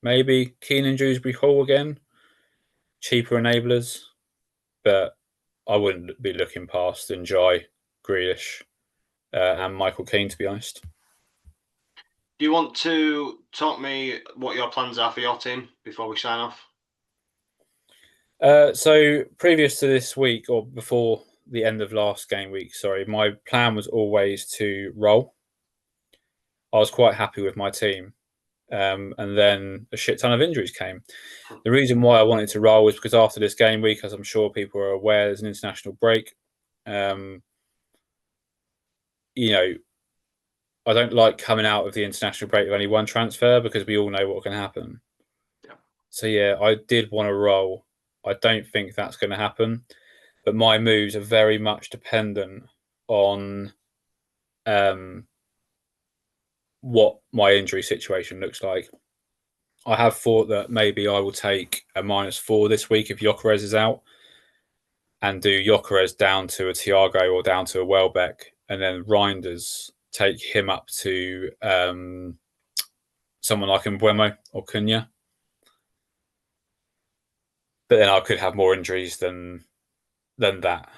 maybe Keenan Dewsbury Hall again, cheaper enablers. But I wouldn't be looking past Njai, Grealish, and Michael Keane, to be honest. Do you want to talk me what your plans are for your team before we sign off? So previous to this week, or before the end of last game week, sorry, my plan was always to roll. I was quite happy with my team. And then a shit ton of injuries came. The reason why I wanted to roll was because after this game week, as I'm sure people are aware, there's an international break. Um, you know, I don't like coming out of the international break with only one transfer because we all know what can happen. Yeah. So yeah, I did want to roll. I don't think that's going to happen, but my moves are very much dependent on um, what my injury situation looks like. I have thought that maybe I will take a -4 this week if Jokeres is out, and do Jokeres down to a Thiago or down to a Welbeck, and then Reinders take him up to someone like Mbuemo or Cunha. But then I could have more injuries than that.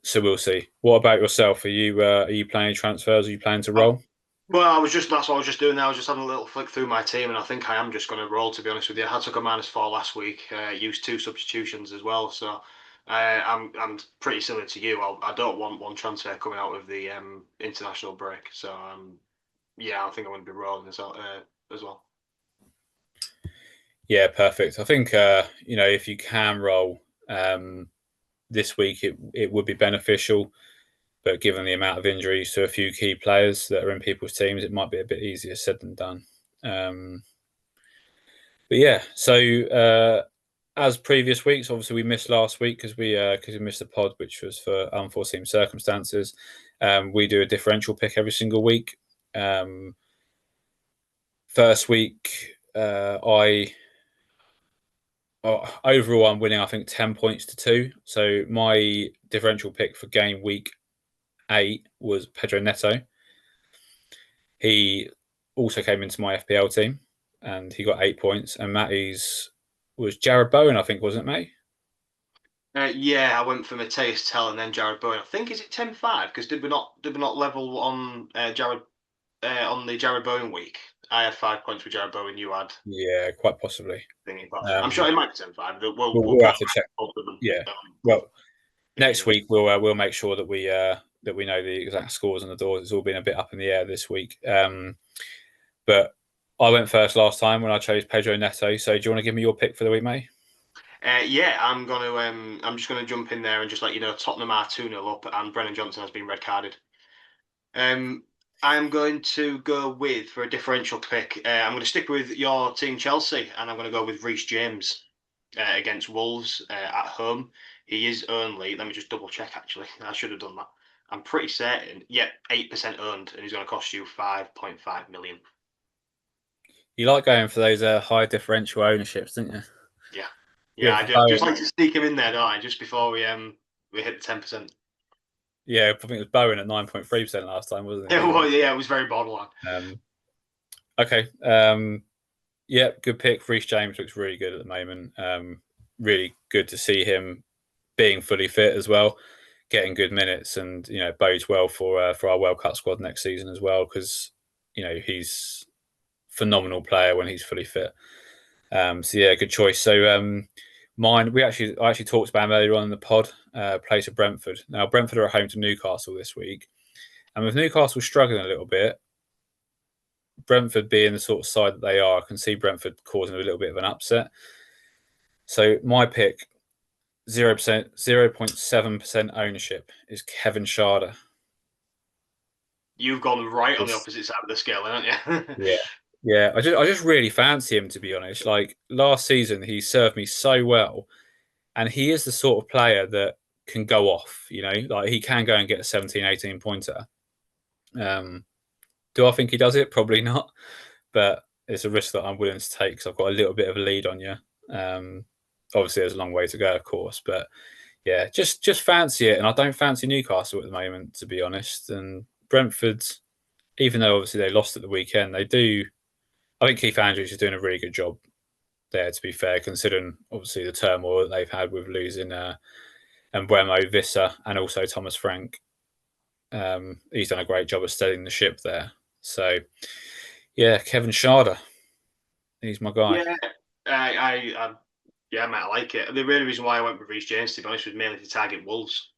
So we'll see. What about yourself? Are you planning transfers? Are you planning to Oh, roll? well, that's what I was just doing there. I was just having a little flick through my team, and I think I am just going to roll. To be honest with you, I took a -4 last week. Used two substitutions as well, so I'm pretty similar to you. I don't want one transfer coming out of the international break. So yeah, I think I'm going to be rolling this out as well. Yeah, perfect. I think if you can roll this week, it would be beneficial. But given the amount of injuries to a few key players that are in people's teams, it might be a bit easier said than done. But yeah, so as previous weeks, obviously we missed last week because we missed the pod, which was for unforeseen circumstances. We do a differential pick every single week. First week, I overall I'm winning. I think 10 points to 2. So my differential pick for game week 8 was Pedro Neto. He also came into my FPL team, and he got 8 points. And Matty's was Jared Bowen, I think, wasn't it, Matty? Yeah, I went for Mateus Tell and then Jared Bowen. I think is it 10-5 because did we not level on Jared on the Jared Bowen week? I had 5 points for Jared Bowen. You had Yeah, quite possibly. thingy, but I'm sure Um, it might be 10-5. We'll we'll put have to check. both of them. Yeah. Um, Well, in next the week we'll make sure that we know the exact scores on the doors. It's all been a bit up in the air this week. But I went first last time when I chose Pedro Neto. So do you want to give me your pick for the week, mate? Yeah, I'm just gonna jump in there and just let you know Tottenham are 2-0 up and Brennan Johnson has been red carded. Um, I'm going to go with for a differential pick. I'm going to stick with your team Chelsea, and I'm going to go with Reece James against Wolves at home. He is only. Let me just double check. Actually, I should have done that. I'm pretty certain. Yeah, 8% owned, and he's going to cost you 5.5 million. You like going for those high differential ownerships, don't you? Yeah, Yeah, yeah. I for just Bowen. like to sneak him in there, don't I? Just before we hit the 10%. Yeah, I think it was Bowen at 9.3% last time, wasn't it? Yeah, well, yeah, it was very borderline. Um, okay. Yeah, good pick. Reece James looks really good at the moment. Really good to see him being fully fit as well, getting good minutes, and bodes well for our World Cup squad next season as well because he's a phenomenal player when he's fully fit. So yeah, good choice. So mine, I actually talked about him earlier on in the pod. Place of Brentford. Now Brentford are at home to Newcastle this week, and with Newcastle struggling a little bit, Brentford being the sort of side that they are, I can see Brentford causing a little bit of an upset. So my pick, 0%, 0.7% ownership is Kevin Schade. You've gone right on the It's, opposite side of the scale, haven't you? yeah, yeah. I just really fancy him to be honest. Like last season, he served me so well, and he is the sort of player that can go off. Like he can go and get a 17, 18 pointer. Um, do I think he does it? Probably not, but it's a risk that I'm willing to take because I've got a little bit of a lead on you. Obviously, there's a long way to go, of course, but yeah, just fancy it. And I don't fancy Newcastle at the moment, to be honest. And Brentford, even though obviously they lost at the weekend, they do. I think Keith Andrews is doing a really good job there. To be fair, considering obviously the turmoil that they've had with losing Mbuemo, Visser, and also Thomas Frank. He's done a great job of steadying the ship there. So yeah, Kevin Schade, he's my guy. Yeah, I yeah, mate, I like it. The really reason why I went with Reece James, to be honest, was mainly to target Wolves.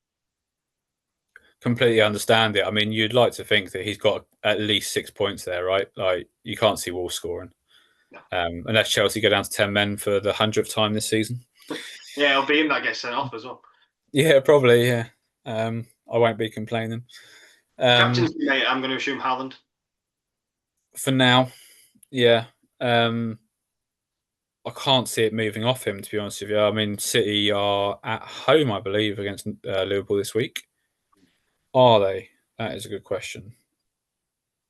Completely understand it. I mean, you'd like to think that he's got at least 6 points there, right? Like you can't see Wolves scoring, No. unless Chelsea go down to 10 men for the 100th time this season. Yeah, it'll be him that gets sent off as well. Yeah, probably. Yeah, I won't be complaining. Captain's mate, I'm going to assume Haaland. For now, yeah. I can't see it moving off him, to be honest with you. I mean, City are at home, I believe, against Liverpool this week. Are they? That is a good question.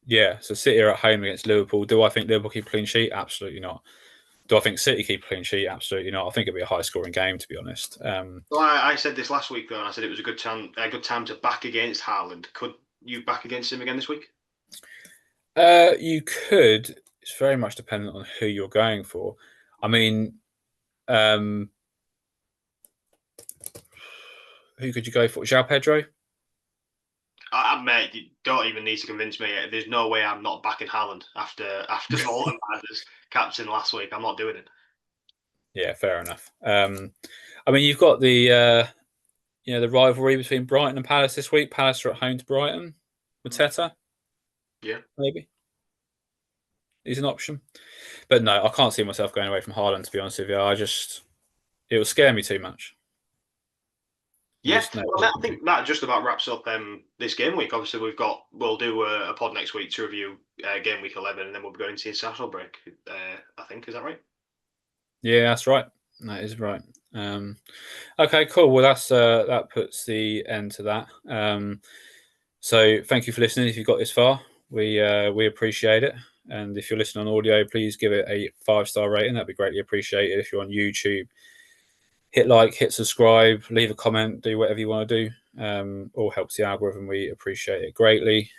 Yeah, so City are at home against Liverpool. Do I think Liverpool keep a clean sheet? Absolutely not. Do I think City keep a clean sheet? Absolutely not. I think it'll be a high scoring game, to be honest. Well, I said this last week though, and I said it was a good time to back against Haaland. Could you back against him again this week? You could. It's very much dependent on who you're going for. I mean, who could you go for? João Pedro? Mate, you don't even need to convince me. There's no way I'm not backing Haaland after Bolton as captain last week. I'm not doing it. Yeah, fair enough. I mean, you've got the the rivalry between Brighton and Palace this week. Palace are at home to Brighton. Mateta, Yeah. maybe he's an option, but no, I can't see myself going away from Haaland. To be honest with you, it will scare me too much. Yeah, well, I think that just about wraps up this game week. Obviously, we'll do a pod next week to review game week 11, and then we'll be going to the international break. I think, is that right? Yeah, that's right. That is right. Okay, cool. Well, that puts the end to that. So thank you for listening. If you've got this far, we appreciate it. And if you're listening on audio, please give it a 5-star rating. That'd be greatly appreciated. If you're on YouTube, hit like, hit subscribe, leave a comment, do whatever you want to do. All helps the algorithm. We appreciate it greatly.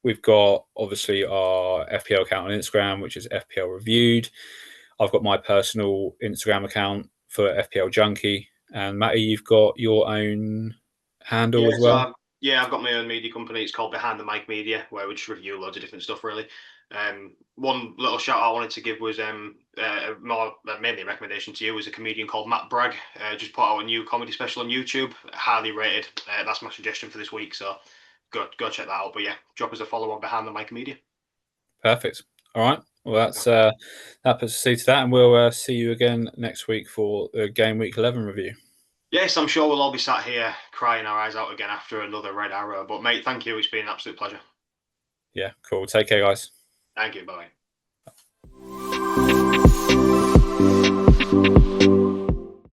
We've got obviously our FPL account on Instagram, which is FPL Reviewed. I've got my personal Instagram account for FPL Junkie. And Matty, you've got your own handle as well. I've got my own media company. It's called Behind the Mic Media, where we just review loads of different stuff, really. One little shout out I wanted to give was mainly a recommendation to you was a comedian called Matt Bragg. Just put out a new comedy special on YouTube, highly rated. That's my suggestion for this week. So go check that out. But yeah, drop us a follow on Behind the Mic Media. Perfect. All right. Well, that puts us to that, and we'll see you again next week for the Game Week 11 review. Yes, I'm sure we'll all be sat here crying our eyes out again after another red arrow. But mate, thank you. It's been an absolute pleasure. Yeah, cool. Take care, guys. Thank you. Bye.